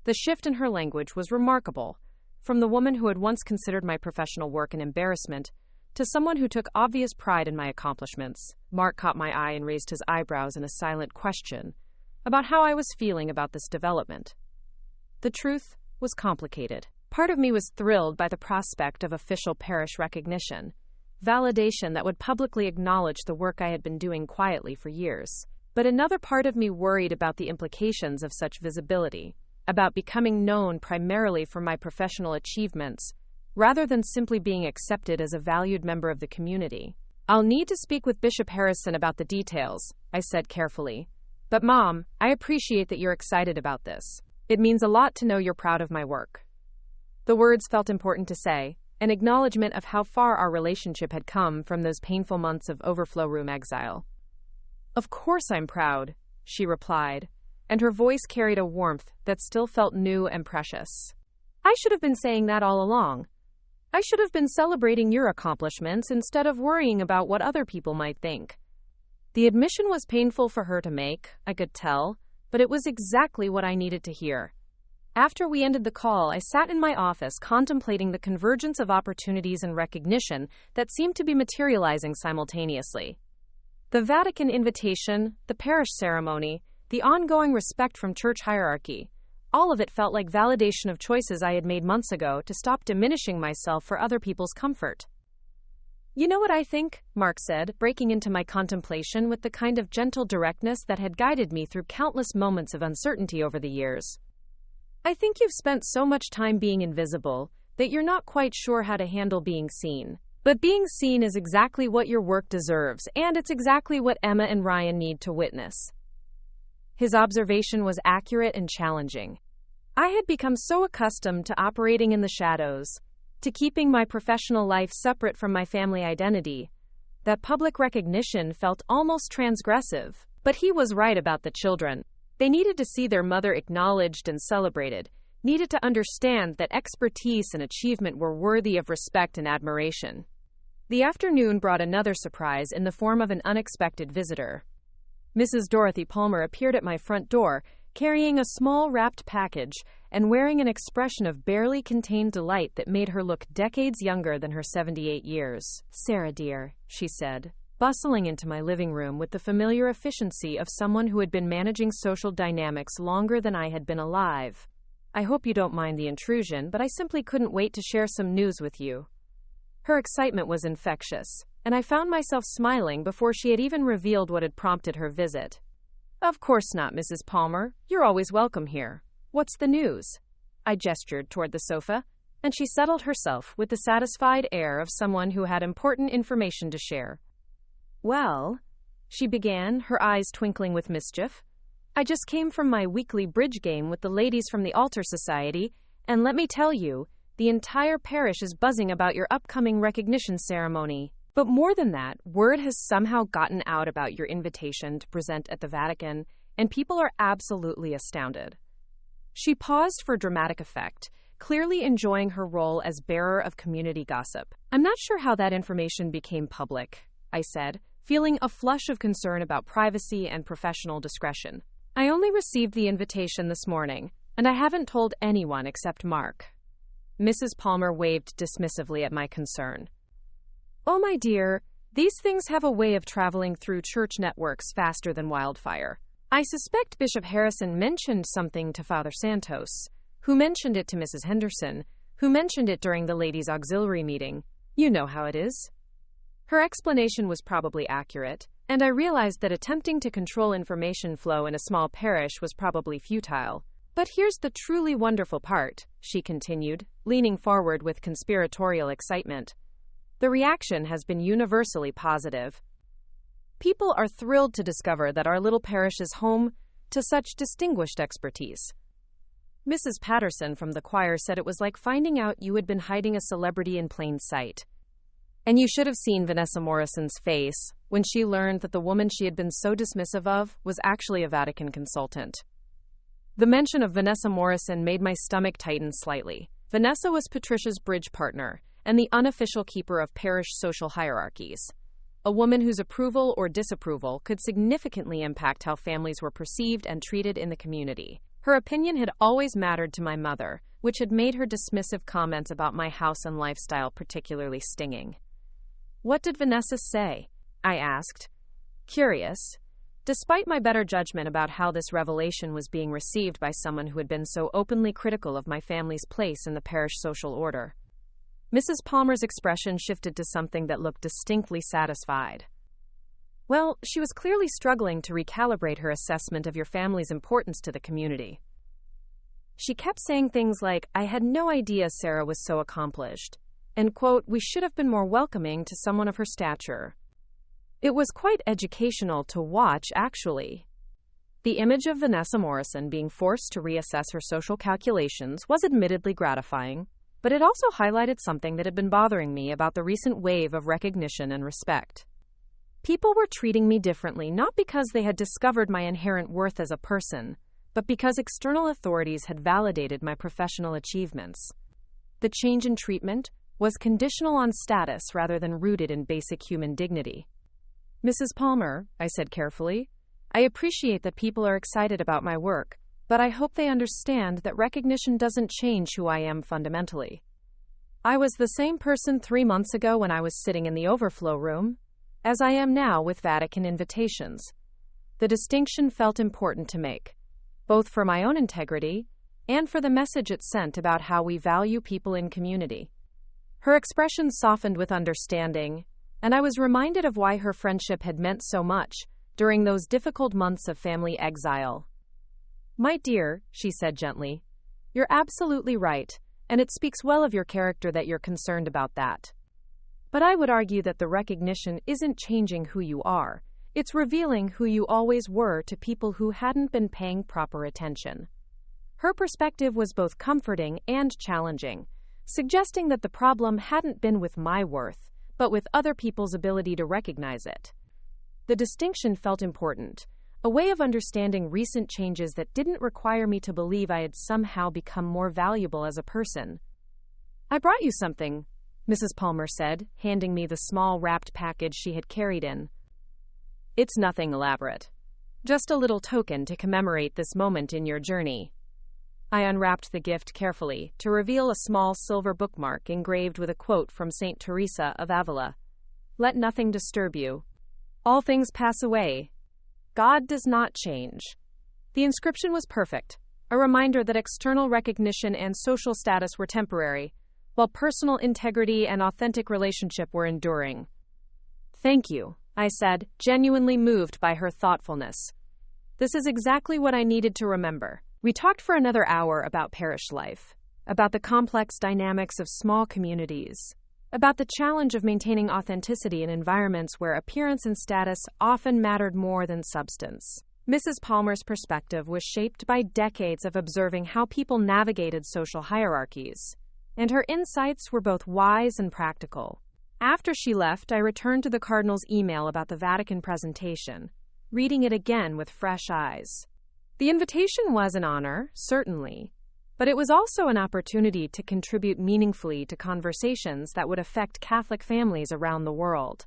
The shift in her language was remarkable, from the woman who had once considered my professional work an embarrassment To someone who took obvious pride in my accomplishments, Mark caught my eye and raised his eyebrows in a silent question about how I was feeling about this development. The truth was complicated. Part of me was thrilled by the prospect of official parish recognition, validation that would publicly acknowledge the work I had been doing quietly for years. But another part of me worried about the implications of such visibility, about becoming known primarily for my professional achievements, rather than simply being accepted as a valued member of the community. "I'll need to speak with Bishop Harrison about the details," I said carefully. "But Mom, I appreciate that you're excited about this. It means a lot to know you're proud of my work." The words felt important to say, an acknowledgement of how far our relationship had come from those painful months of overflow room exile. "Of course I'm proud," she replied, and her voice carried a warmth that still felt new and precious. "I should have been saying that all along. I should have been celebrating your accomplishments instead of worrying about what other people might think." The admission was painful for her to make, I could tell, but it was exactly what I needed to hear. After we ended the call, I sat in my office contemplating the convergence of opportunities and recognition that seemed to be materializing simultaneously. The Vatican invitation, the parish ceremony, the ongoing respect from church hierarchy, all of it felt like validation of choices I had made months ago to stop diminishing myself for other people's comfort. "You know what I think?" Mark said, breaking into my contemplation with the kind of gentle directness that had guided me through countless moments of uncertainty over the years. "I think you've spent so much time being invisible that you're not quite sure how to handle being seen. But being seen is exactly what your work deserves, and it's exactly what Emma and Ryan need to witness." His observation was accurate and challenging. I had become so accustomed to operating in the shadows, to keeping my professional life separate from my family identity, that public recognition felt almost transgressive. But he was right about the children. They needed to see their mother acknowledged and celebrated, needed to understand that expertise and achievement were worthy of respect and admiration. The afternoon brought another surprise in the form of an unexpected visitor. Mrs. Dorothy Palmer appeared at my front door, carrying a small wrapped package and wearing an expression of barely contained delight that made her look decades younger than her 78 years. "Sarah, dear," she said, bustling into my living room with the familiar efficiency of someone who had been managing social dynamics longer than I had been alive. "I hope you don't mind the intrusion, but I simply couldn't wait to share some news with you." Her excitement was infectious, and I found myself smiling before she had even revealed what had prompted her visit. "Of course not, Mrs. Palmer. You're always welcome here. What's the news?" I gestured toward the sofa, and she settled herself with the satisfied air of someone who had important information to share. "Well," she began, her eyes twinkling with mischief, "I just came from my weekly bridge game with the ladies from the Altar Society, and let me tell you, the entire parish is buzzing about your upcoming recognition ceremony. But more than that, word has somehow gotten out about your invitation to present at the Vatican, and people are absolutely astounded." She paused for dramatic effect, clearly enjoying her role as bearer of community gossip. "I'm not sure how that information became public," I said, feeling a flush of concern about privacy and professional discretion. "I only received the invitation this morning, and I haven't told anyone except Mark." Mrs. Palmer waved dismissively at my concern. "Oh, my dear, these things have a way of traveling through church networks faster than wildfire. I suspect Bishop Harrison mentioned something to Father Santos, who mentioned it to Mrs. Henderson, who mentioned it during the ladies' auxiliary meeting. You know how it is." Her explanation was probably accurate, and I realized that attempting to control information flow in a small parish was probably futile. "But here's the truly wonderful part," she continued, leaning forward with conspiratorial excitement. "The reaction has been universally positive. People are thrilled to discover that our little parish is home to such distinguished expertise. Mrs. Patterson from the choir said it was like finding out you had been hiding a celebrity in plain sight. And you should have seen Vanessa Morrison's face when she learned that the woman she had been so dismissive of was actually a Vatican consultant." The mention of Vanessa Morrison made my stomach tighten slightly. Vanessa was Patricia's bridge partner and the unofficial keeper of parish social hierarchies. A woman whose approval or disapproval could significantly impact how families were perceived and treated in the community. Her opinion had always mattered to my mother, which had made her dismissive comments about my house and lifestyle particularly stinging. What did Vanessa say? I asked, curious. Despite my better judgment about how this revelation was being received by someone who had been so openly critical of my family's place in the parish social order. Mrs. Palmer's expression shifted to something that looked distinctly satisfied. Well, she was clearly struggling to recalibrate her assessment of your family's importance to the community. She kept saying things like, I had no idea Sarah was so accomplished, and, quote, we should have been more welcoming to someone of her stature. It was quite educational to watch, actually. The image of Vanessa Morrison being forced to reassess her social calculations was admittedly gratifying, but it also highlighted something that had been bothering me about the recent wave of recognition and respect. People were treating me differently not because they had discovered my inherent worth as a person, but because external authorities had validated my professional achievements. The change in treatment was conditional on status rather than rooted in basic human dignity. Mrs. Palmer, I said carefully, I appreciate that people are excited about my work, but I hope they understand that recognition doesn't change who I am fundamentally. I was the same person 3 months ago when I was sitting in the Overflow room, as I am now with Vatican invitations. The distinction felt important to make, both for my own integrity and for the message it sent about how we value people in community. Her expression softened with understanding, and I was reminded of why her friendship had meant so much during those difficult months of family exile. My dear, she said gently, you're absolutely right, and it speaks well of your character that you're concerned about that. But I would argue that the recognition isn't changing who you are, it's revealing who you always were to people who hadn't been paying proper attention. Her perspective was both comforting and challenging, suggesting that the problem hadn't been with my worth, but with other people's ability to recognize it. The distinction felt important, a way of understanding recent changes that didn't require me to believe I had somehow become more valuable as a person. I brought you something, Mrs. Palmer said, handing me the small wrapped package she had carried in. It's nothing elaborate. Just a little token to commemorate this moment in your journey. I unwrapped the gift carefully to reveal a small silver bookmark engraved with a quote from Saint Teresa of Avila. Let nothing disturb you. All things pass away. God does not change. The inscription was perfect, a reminder that external recognition and social status were temporary, while personal integrity and authentic relationship were enduring. Thank you, I said, genuinely moved by her thoughtfulness. This is exactly what I needed to remember. We talked for another hour about parish life, about the complex dynamics of small communities, about the challenge of maintaining authenticity in environments where appearance and status often mattered more than substance. Mrs. Palmer's perspective was shaped by decades of observing how people navigated social hierarchies, and her insights were both wise and practical. After she left, I returned to the Cardinal's email about the Vatican presentation, reading it again with fresh eyes. The invitation was an honor, certainly, but it was also an opportunity to contribute meaningfully to conversations that would affect Catholic families around the world.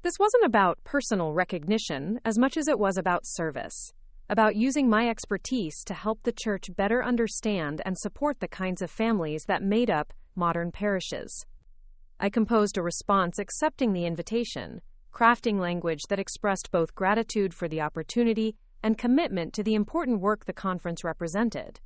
This wasn't about personal recognition as much as it was about service, about using my expertise to help the Church better understand and support the kinds of families that made up modern parishes. I composed a response accepting the invitation, crafting language that expressed both gratitude for the opportunity and commitment to the important work the conference represented.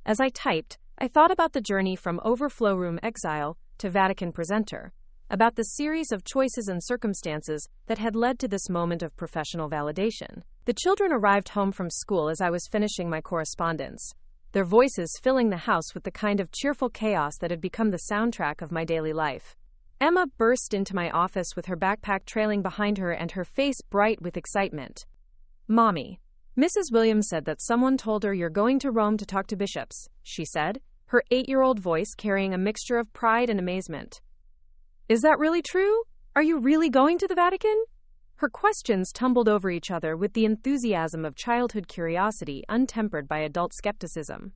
As I typed, I thought about the journey from Overflow room exile to Vatican presenter, about the series of choices and circumstances that had led to this moment of professional validation. The children arrived home from school as I was finishing my correspondence, their voices filling the house with the kind of cheerful chaos that had become the soundtrack of my daily life. Emma burst into my office with her backpack trailing behind her and her face bright with excitement. Mommy, Mrs. Williams said that someone told her you're going to Rome to talk to bishops, she said, her 8-year-old voice carrying a mixture of pride and amazement. Is that really true? Are you really going to the Vatican? Her questions tumbled over each other with the enthusiasm of childhood curiosity untempered by adult skepticism.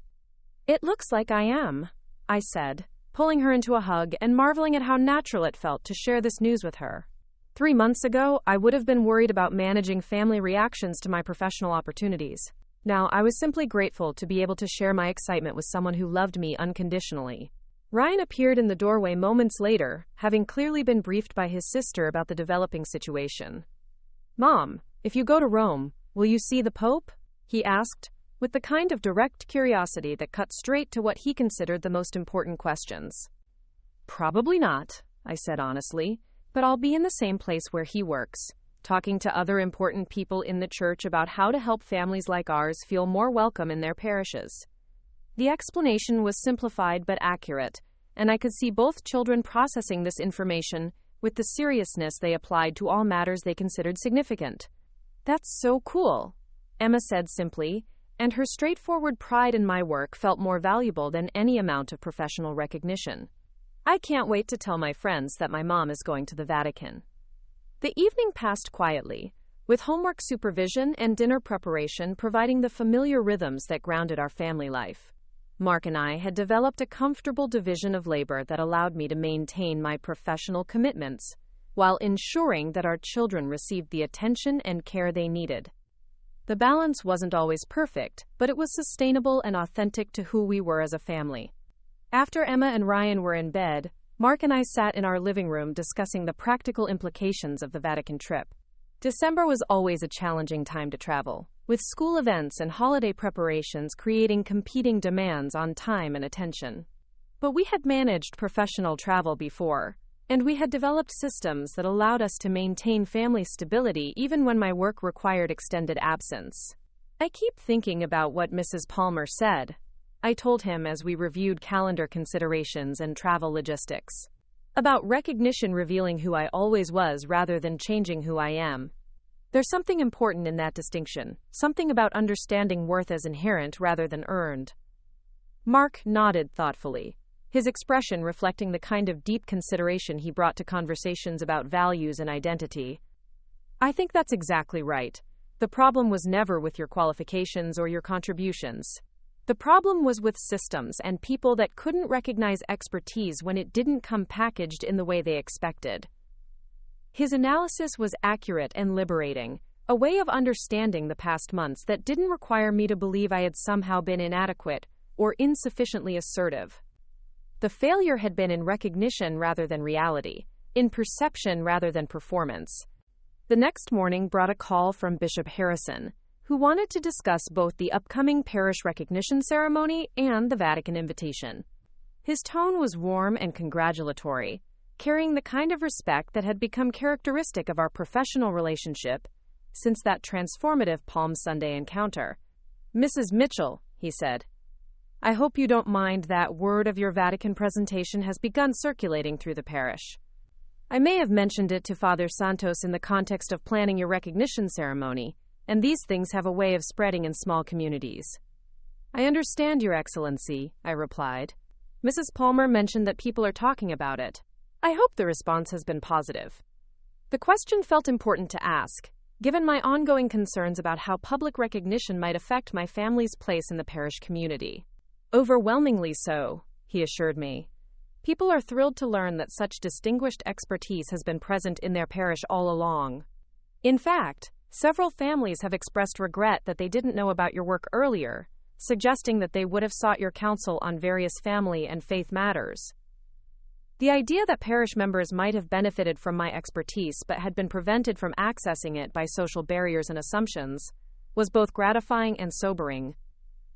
It looks like I am, I said, pulling her into a hug and marveling at how natural it felt to share this news with her. 3 months ago, I would have been worried about managing family reactions to my professional opportunities. Now, I was simply grateful to be able to share my excitement with someone who loved me unconditionally. Ryan appeared in the doorway moments later, having clearly been briefed by his sister about the developing situation. "Mom, if you go to Rome, will you see the Pope?" he asked, with the kind of direct curiosity that cut straight to what he considered the most important questions. "Probably not," I said honestly, "but I'll be in the same place where he works, talking to other important people in the church about how to help families like ours feel more welcome in their parishes." The explanation was simplified but accurate, and I could see both children processing this information with the seriousness they applied to all matters they considered significant. "That's so cool," Emma said simply, and her straightforward pride in my work felt more valuable than any amount of professional recognition. "I can't wait to tell my friends that my mom is going to the Vatican." The evening passed quietly, with homework supervision and dinner preparation providing the familiar rhythms that grounded our family life. Mark and I had developed a comfortable division of labor that allowed me to maintain my professional commitments, while ensuring that our children received the attention and care they needed. The balance wasn't always perfect, but it was sustainable and authentic to who we were as a family. After Emma and Ryan were in bed, Mark and I sat in our living room discussing the practical implications of the Vatican trip. December was always a challenging time to travel, with school events and holiday preparations creating competing demands on time and attention. But we had managed professional travel before, and we had developed systems that allowed us to maintain family stability even when my work required extended absence. "I keep thinking about what Mrs. Palmer said," I told him as we reviewed calendar considerations and travel logistics. "About recognition revealing who I always was rather than changing who I am. There's something important in that distinction, something about understanding worth as inherent rather than earned." Mark nodded thoughtfully, his expression reflecting the kind of deep consideration he brought to conversations about values and identity. "I think that's exactly right. The problem was never with your qualifications or your contributions. The problem was with systems and people that couldn't recognize expertise when it didn't come packaged in the way they expected." His analysis was accurate and liberating, a way of understanding the past months that didn't require me to believe I had somehow been inadequate or insufficiently assertive. The failure had been in recognition rather than reality, in perception rather than performance. The next morning brought a call from Bishop Harrison, who wanted to discuss both the upcoming parish recognition ceremony and the Vatican invitation. His tone was warm and congratulatory, carrying the kind of respect that had become characteristic of our professional relationship since that transformative Palm Sunday encounter. "Mrs. Mitchell," he said, "I hope you don't mind that word of your Vatican presentation has begun circulating through the parish. I may have mentioned it to Father Santos in the context of planning your recognition ceremony, and these things have a way of spreading in small communities." "I understand, Your Excellency," I replied. "Mrs. Palmer mentioned that people are talking about it. I hope the response has been positive." The question felt important to ask, given my ongoing concerns about how public recognition might affect my family's place in the parish community. "Overwhelmingly so," he assured me. "People are thrilled to learn that such distinguished expertise has been present in their parish all along. In fact, several families have expressed regret that they didn't know about your work earlier, suggesting that they would have sought your counsel on various family and faith matters." The idea that parish members might have benefited from my expertise but had been prevented from accessing it by social barriers and assumptions was both gratifying and sobering.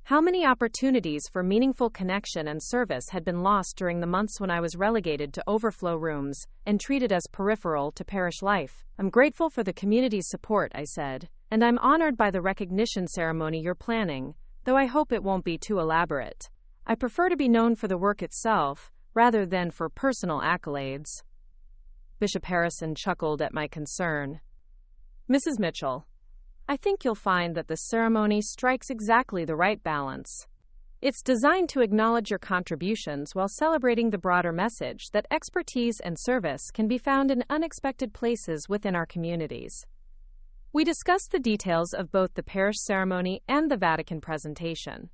How many opportunities for meaningful connection and service had been lost during the months when I was relegated to overflow rooms and treated as peripheral to parish life? "I'm grateful for the community's support," I said, "and I'm honored by the recognition ceremony you're planning, though I hope it won't be too elaborate. I prefer to be known for the work itself, rather than for personal accolades." Bishop Harrison chuckled at my concern. "Mrs. Mitchell, I think you'll find that the ceremony strikes exactly the right balance. It's designed to acknowledge your contributions while celebrating the broader message that expertise and service can be found in unexpected places within our communities." We discussed the details of both the parish ceremony and the Vatican presentation,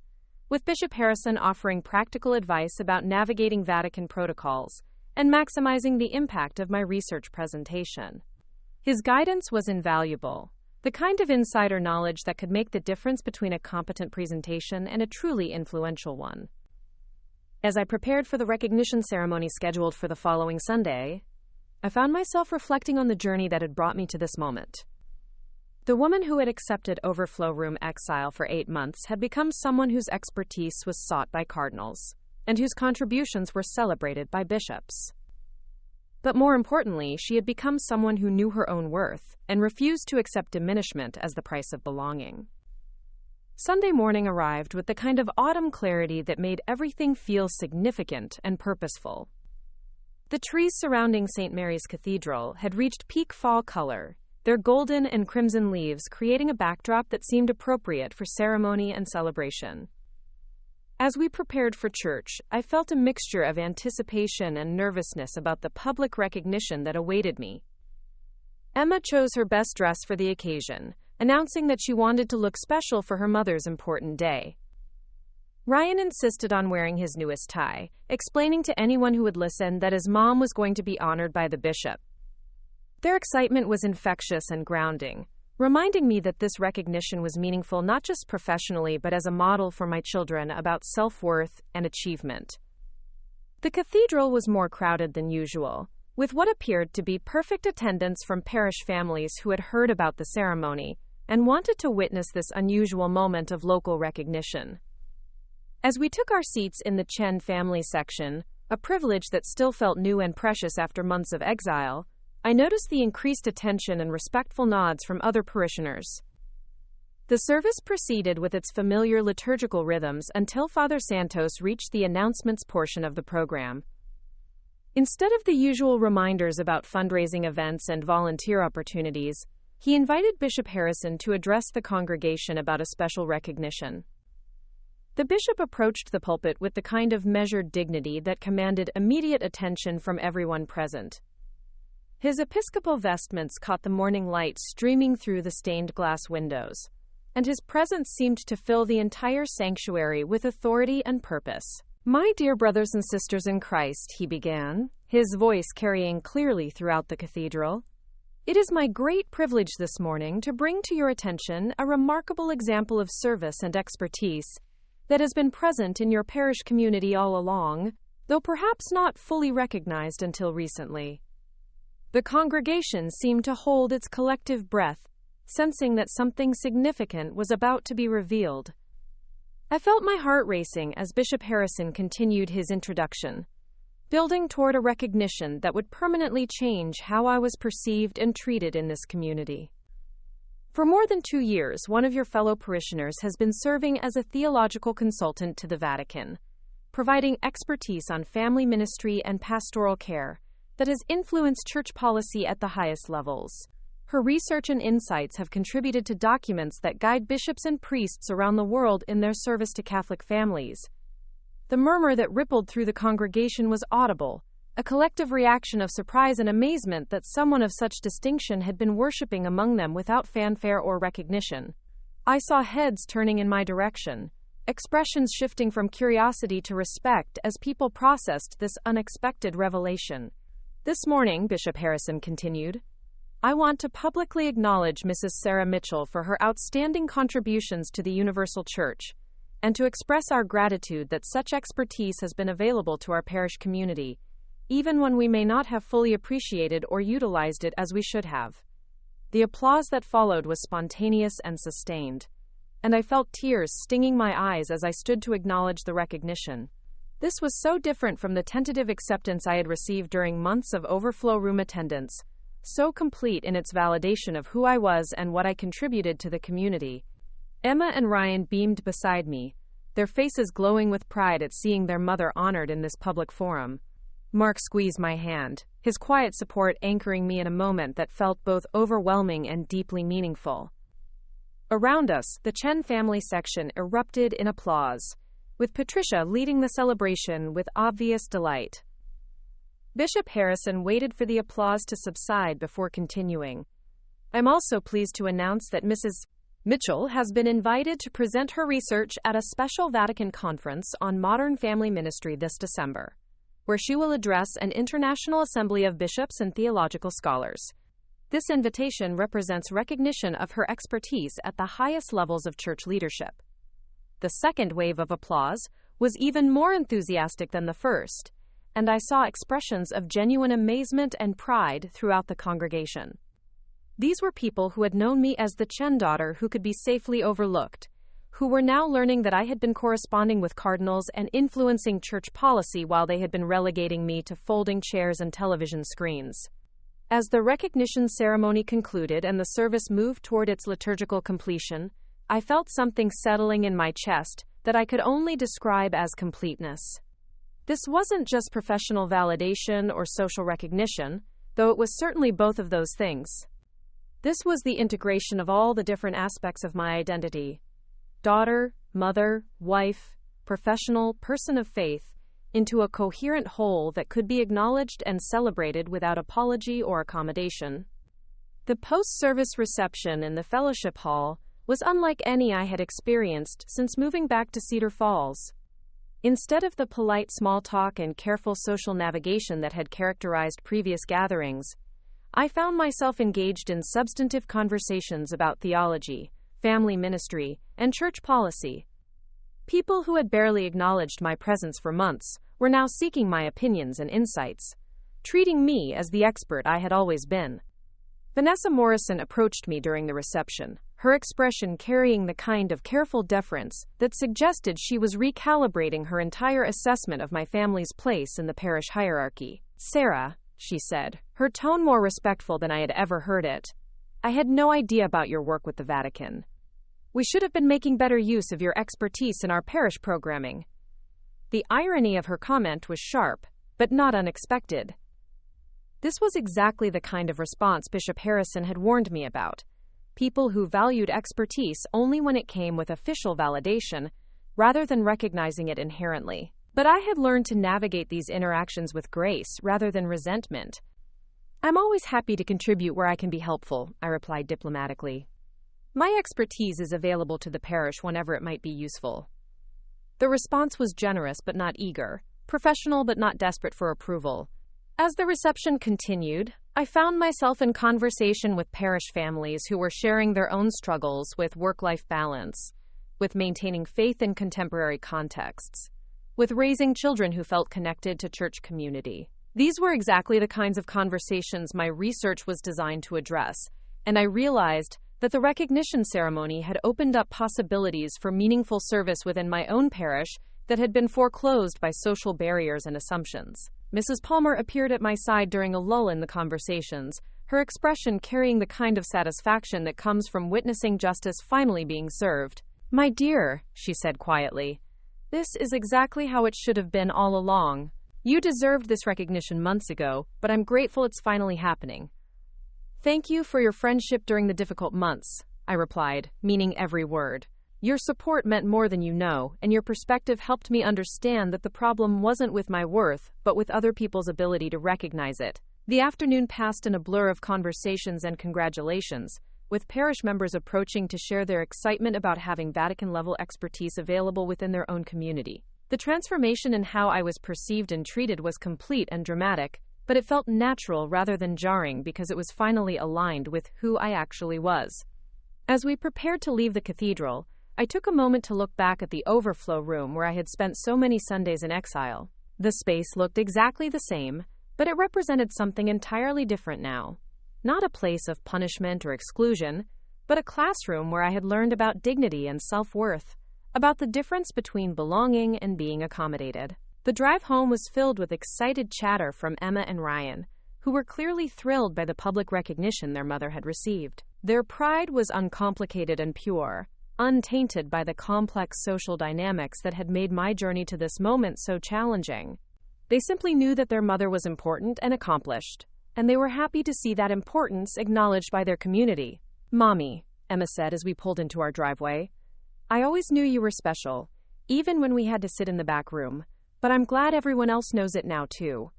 with Bishop Harrison offering practical advice about navigating Vatican protocols and maximizing the impact of my research presentation. His guidance was invaluable, the kind of insider knowledge that could make the difference between a competent presentation and a truly influential one. As I prepared for the recognition ceremony scheduled for the following Sunday, I found myself reflecting on the journey that had brought me to this moment. The woman who had accepted Overflow room exile for 8 months had become someone whose expertise was sought by cardinals, and whose contributions were celebrated by bishops. But more importantly, she had become someone who knew her own worth and refused to accept diminishment as the price of belonging. Sunday morning arrived with the kind of autumn clarity that made everything feel significant and purposeful. The trees surrounding St. Mary's Cathedral had reached peak fall color, their golden and crimson leaves creating a backdrop that seemed appropriate for ceremony and celebration. As we prepared for church, I felt a mixture of anticipation and nervousness about the public recognition that awaited me. Emma chose her best dress for the occasion, announcing that she wanted to look special for her mother's important day. Ryan insisted on wearing his newest tie, explaining to anyone who would listen that his mom was going to be honored by the bishop. Their excitement was infectious and grounding, reminding me that this recognition was meaningful not just professionally but as a model for my children about self-worth and achievement. The cathedral was more crowded than usual, with what appeared to be perfect attendance from parish families who had heard about the ceremony and wanted to witness this unusual moment of local recognition. As we took our seats in the Chen family section, a privilege that still felt new and precious after months of exile, I noticed the increased attention and respectful nods from other parishioners. The service proceeded with its familiar liturgical rhythms until Father Santos reached the announcements portion of the program. Instead of the usual reminders about fundraising events and volunteer opportunities, he invited Bishop Harrison to address the congregation about a special recognition. The bishop approached the pulpit with the kind of measured dignity that commanded immediate attention from everyone present. His episcopal vestments caught the morning light streaming through the stained glass windows, and his presence seemed to fill the entire sanctuary with authority and purpose. "My dear brothers and sisters in Christ," he began, his voice carrying clearly throughout the cathedral, "it is my great privilege this morning to bring to your attention a remarkable example of service and expertise that has been present in your parish community all along, though perhaps not fully recognized until recently." The congregation seemed to hold its collective breath, sensing that something significant was about to be revealed. I felt my heart racing as Bishop Harrison continued his introduction, building toward a recognition that would permanently change how I was perceived and treated in this community. For more than 2 years, one of your fellow parishioners has been serving as a theological consultant to the Vatican, providing expertise on family ministry and pastoral care that has influenced church policy at the highest levels. Her research and insights have contributed to documents that guide bishops and priests around the world in their service to Catholic families. The murmur that rippled through the congregation was audible, a collective reaction of surprise and amazement that someone of such distinction had been worshiping among them without fanfare or recognition. I saw heads turning in my direction, expressions shifting from curiosity to respect as people processed this unexpected revelation. "This morning," Bishop Harrison continued, "I want to publicly acknowledge Mrs. Sarah Mitchell for her outstanding contributions to the Universal Church, and to express our gratitude that such expertise has been available to our parish community, even when we may not have fully appreciated or utilized it as we should have." The applause that followed was spontaneous and sustained, and I felt tears stinging my eyes as I stood to acknowledge the recognition. This was so different from the tentative acceptance I had received during months of Overflow room attendance, so complete in its validation of who I was and what I contributed to the community. Emma and Ryan beamed beside me, their faces glowing with pride at seeing their mother honored in this public forum. Mark squeezed my hand, his quiet support anchoring me in a moment that felt both overwhelming and deeply meaningful. Around us, the Chen family section erupted in applause, with Patricia leading the celebration with obvious delight. Bishop Harrison waited for the applause to subside before continuing. "I'm also pleased to announce that Mrs. Mitchell has been invited to present her research at a special Vatican conference on modern family ministry this December, where she will address an international assembly of bishops and theological scholars. This invitation represents recognition of her expertise at the highest levels of church leadership." The second wave of applause was even more enthusiastic than the first, and I saw expressions of genuine amazement and pride throughout the congregation. These were people who had known me as the Chen daughter who could be safely overlooked, who were now learning that I had been corresponding with cardinals and influencing church policy while they had been relegating me to folding chairs and television screens. As the recognition ceremony concluded and the service moved toward its liturgical completion, I felt something settling in my chest that I could only describe as completeness. This wasn't just professional validation or social recognition, though it was certainly both of those things. This was the integration of all the different aspects of my identity: daughter, mother, wife, professional, person of faith, into a coherent whole that could be acknowledged and celebrated without apology or accommodation. The post-service reception in the fellowship hall was unlike any I had experienced since moving back to Cedar Falls. Instead of the polite small talk and careful social navigation that had characterized previous gatherings, I found myself engaged in substantive conversations about theology, family ministry, and church policy. People who had barely acknowledged my presence for months were now seeking my opinions and insights, treating me as the expert I had always been. Vanessa Morrison approached me during the reception, her expression carrying the kind of careful deference that suggested she was recalibrating her entire assessment of my family's place in the parish hierarchy. "Sarah," she said, her tone more respectful than I had ever heard it, "I had no idea about your work with the Vatican. We should have been making better use of your expertise in our parish programming." The irony of her comment was sharp, but not unexpected. This was exactly the kind of response Bishop Harrison had warned me about. People who valued expertise only when it came with official validation, rather than recognizing it inherently. But I had learned to navigate these interactions with grace rather than resentment. "I'm always happy to contribute where I can be helpful," I replied diplomatically. "My expertise is available to the parish whenever it might be useful." The response was generous but not eager, professional but not desperate for approval. As the reception continued, I found myself in conversation with parish families who were sharing their own struggles with work-life balance, with maintaining faith in contemporary contexts, with raising children who felt connected to church community. These were exactly the kinds of conversations my research was designed to address, and I realized that the recognition ceremony had opened up possibilities for meaningful service within my own parish that had been foreclosed by social barriers and assumptions. Mrs. Palmer appeared at my side during a lull in the conversations, her expression carrying the kind of satisfaction that comes from witnessing justice finally being served. "My dear," she said quietly, "this is exactly how it should have been all along. You deserved this recognition months ago, but I'm grateful it's finally happening." "Thank you for your friendship during the difficult months," I replied, meaning every word. "Your support meant more than you know, and your perspective helped me understand that the problem wasn't with my worth, but with other people's ability to recognize it." The afternoon passed in a blur of conversations and congratulations, with parish members approaching to share their excitement about having Vatican-level expertise available within their own community. The transformation in how I was perceived and treated was complete and dramatic, but it felt natural rather than jarring because it was finally aligned with who I actually was. As we prepared to leave the cathedral, I took a moment to look back at the Overflow room where I had spent so many Sundays in exile. The space looked exactly the same, but it represented something entirely different now. Not a place of punishment or exclusion, but a classroom where I had learned about dignity and self-worth, about the difference between belonging and being accommodated. The drive home was filled with excited chatter from Emma and Ryan, who were clearly thrilled by the public recognition their mother had received. Their pride was uncomplicated and pure, untainted by the complex social dynamics that had made my journey to this moment so challenging. They simply knew that their mother was important and accomplished, and they were happy to see that importance acknowledged by their community. "Mommy," Emma said as we pulled into our driveway, "I always knew you were special, even when we had to sit in the back room, but I'm glad everyone else knows it now too."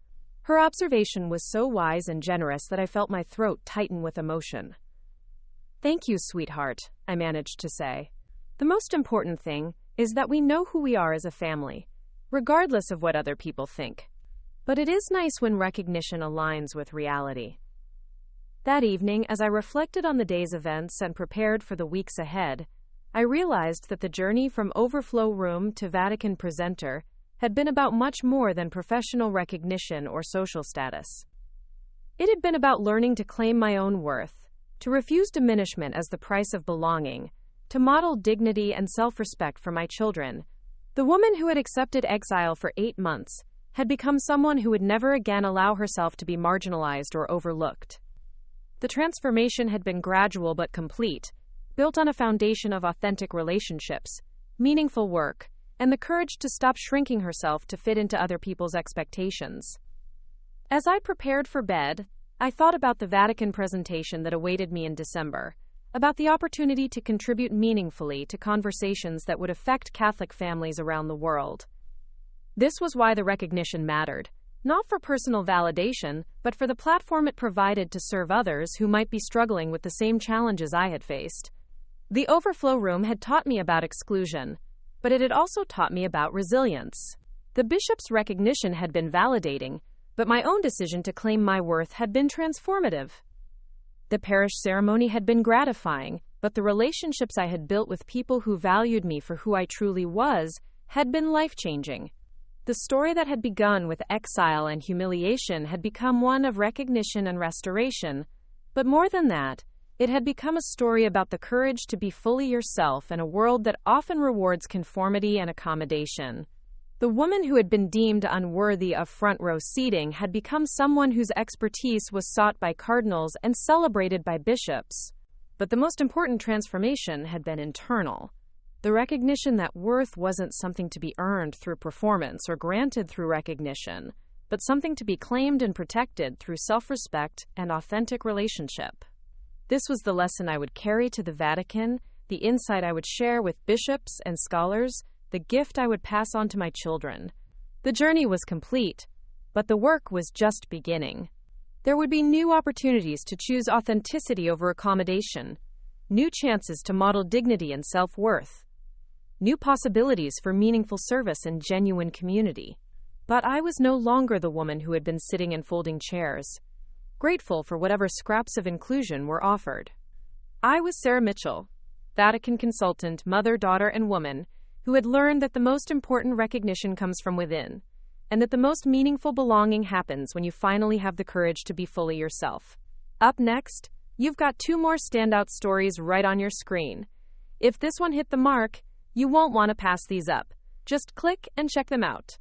Her observation was so wise and generous that I felt my throat tighten with emotion. "Thank you, sweetheart," I managed to say. "The most important thing is that we know who we are as a family, regardless of what other people think. But it is nice when recognition aligns with reality." That evening, as I reflected on the day's events and prepared for the weeks ahead, I realized that the journey from Overflow room to Vatican presenter had been about much more than professional recognition or social status. It had been about learning to claim my own worth, to refuse diminishment as the price of belonging, to model dignity and self-respect for my children. The woman who had accepted exile for 8 months had become someone who would never again allow herself to be marginalized or overlooked. The transformation had been gradual but complete, built on a foundation of authentic relationships, meaningful work, and the courage to stop shrinking herself to fit into other people's expectations. As I prepared for bed, I thought about the Vatican presentation that awaited me in December, about the opportunity to contribute meaningfully to conversations that would affect Catholic families around the world. This was why the recognition mattered, not for personal validation, but for the platform it provided to serve others who might be struggling with the same challenges I had faced. The Overflow room had taught me about exclusion, but it had also taught me about resilience. The bishop's recognition had been validating, but my own decision to claim my worth had been transformative. The parish ceremony had been gratifying, but the relationships I had built with people who valued me for who I truly was had been life-changing. The story that had begun with exile and humiliation had become one of recognition and restoration, but more than that, it had become a story about the courage to be fully yourself in a world that often rewards conformity and accommodation. The woman who had been deemed unworthy of front-row seating had become someone whose expertise was sought by cardinals and celebrated by bishops. But the most important transformation had been internal. The recognition that worth wasn't something to be earned through performance or granted through recognition, but something to be claimed and protected through self-respect and authentic relationship. This was the lesson I would carry to the Vatican, the insight I would share with bishops and scholars, the gift I would pass on to my children. The journey was complete, but the work was just beginning. There would be new opportunities to choose authenticity over accommodation, new chances to model dignity and self-worth, new possibilities for meaningful service and genuine community. But I was no longer the woman who had been sitting in folding chairs, grateful for whatever scraps of inclusion were offered. I was Sarah Mitchell, Vatican consultant, mother, daughter, and woman, who had learned that the most important recognition comes from within, and that the most meaningful belonging happens when you finally have the courage to be fully yourself. Up next, you've got 2 more standout stories right on your screen. If this one hit the mark, you won't want to pass these up. Just click and check them out.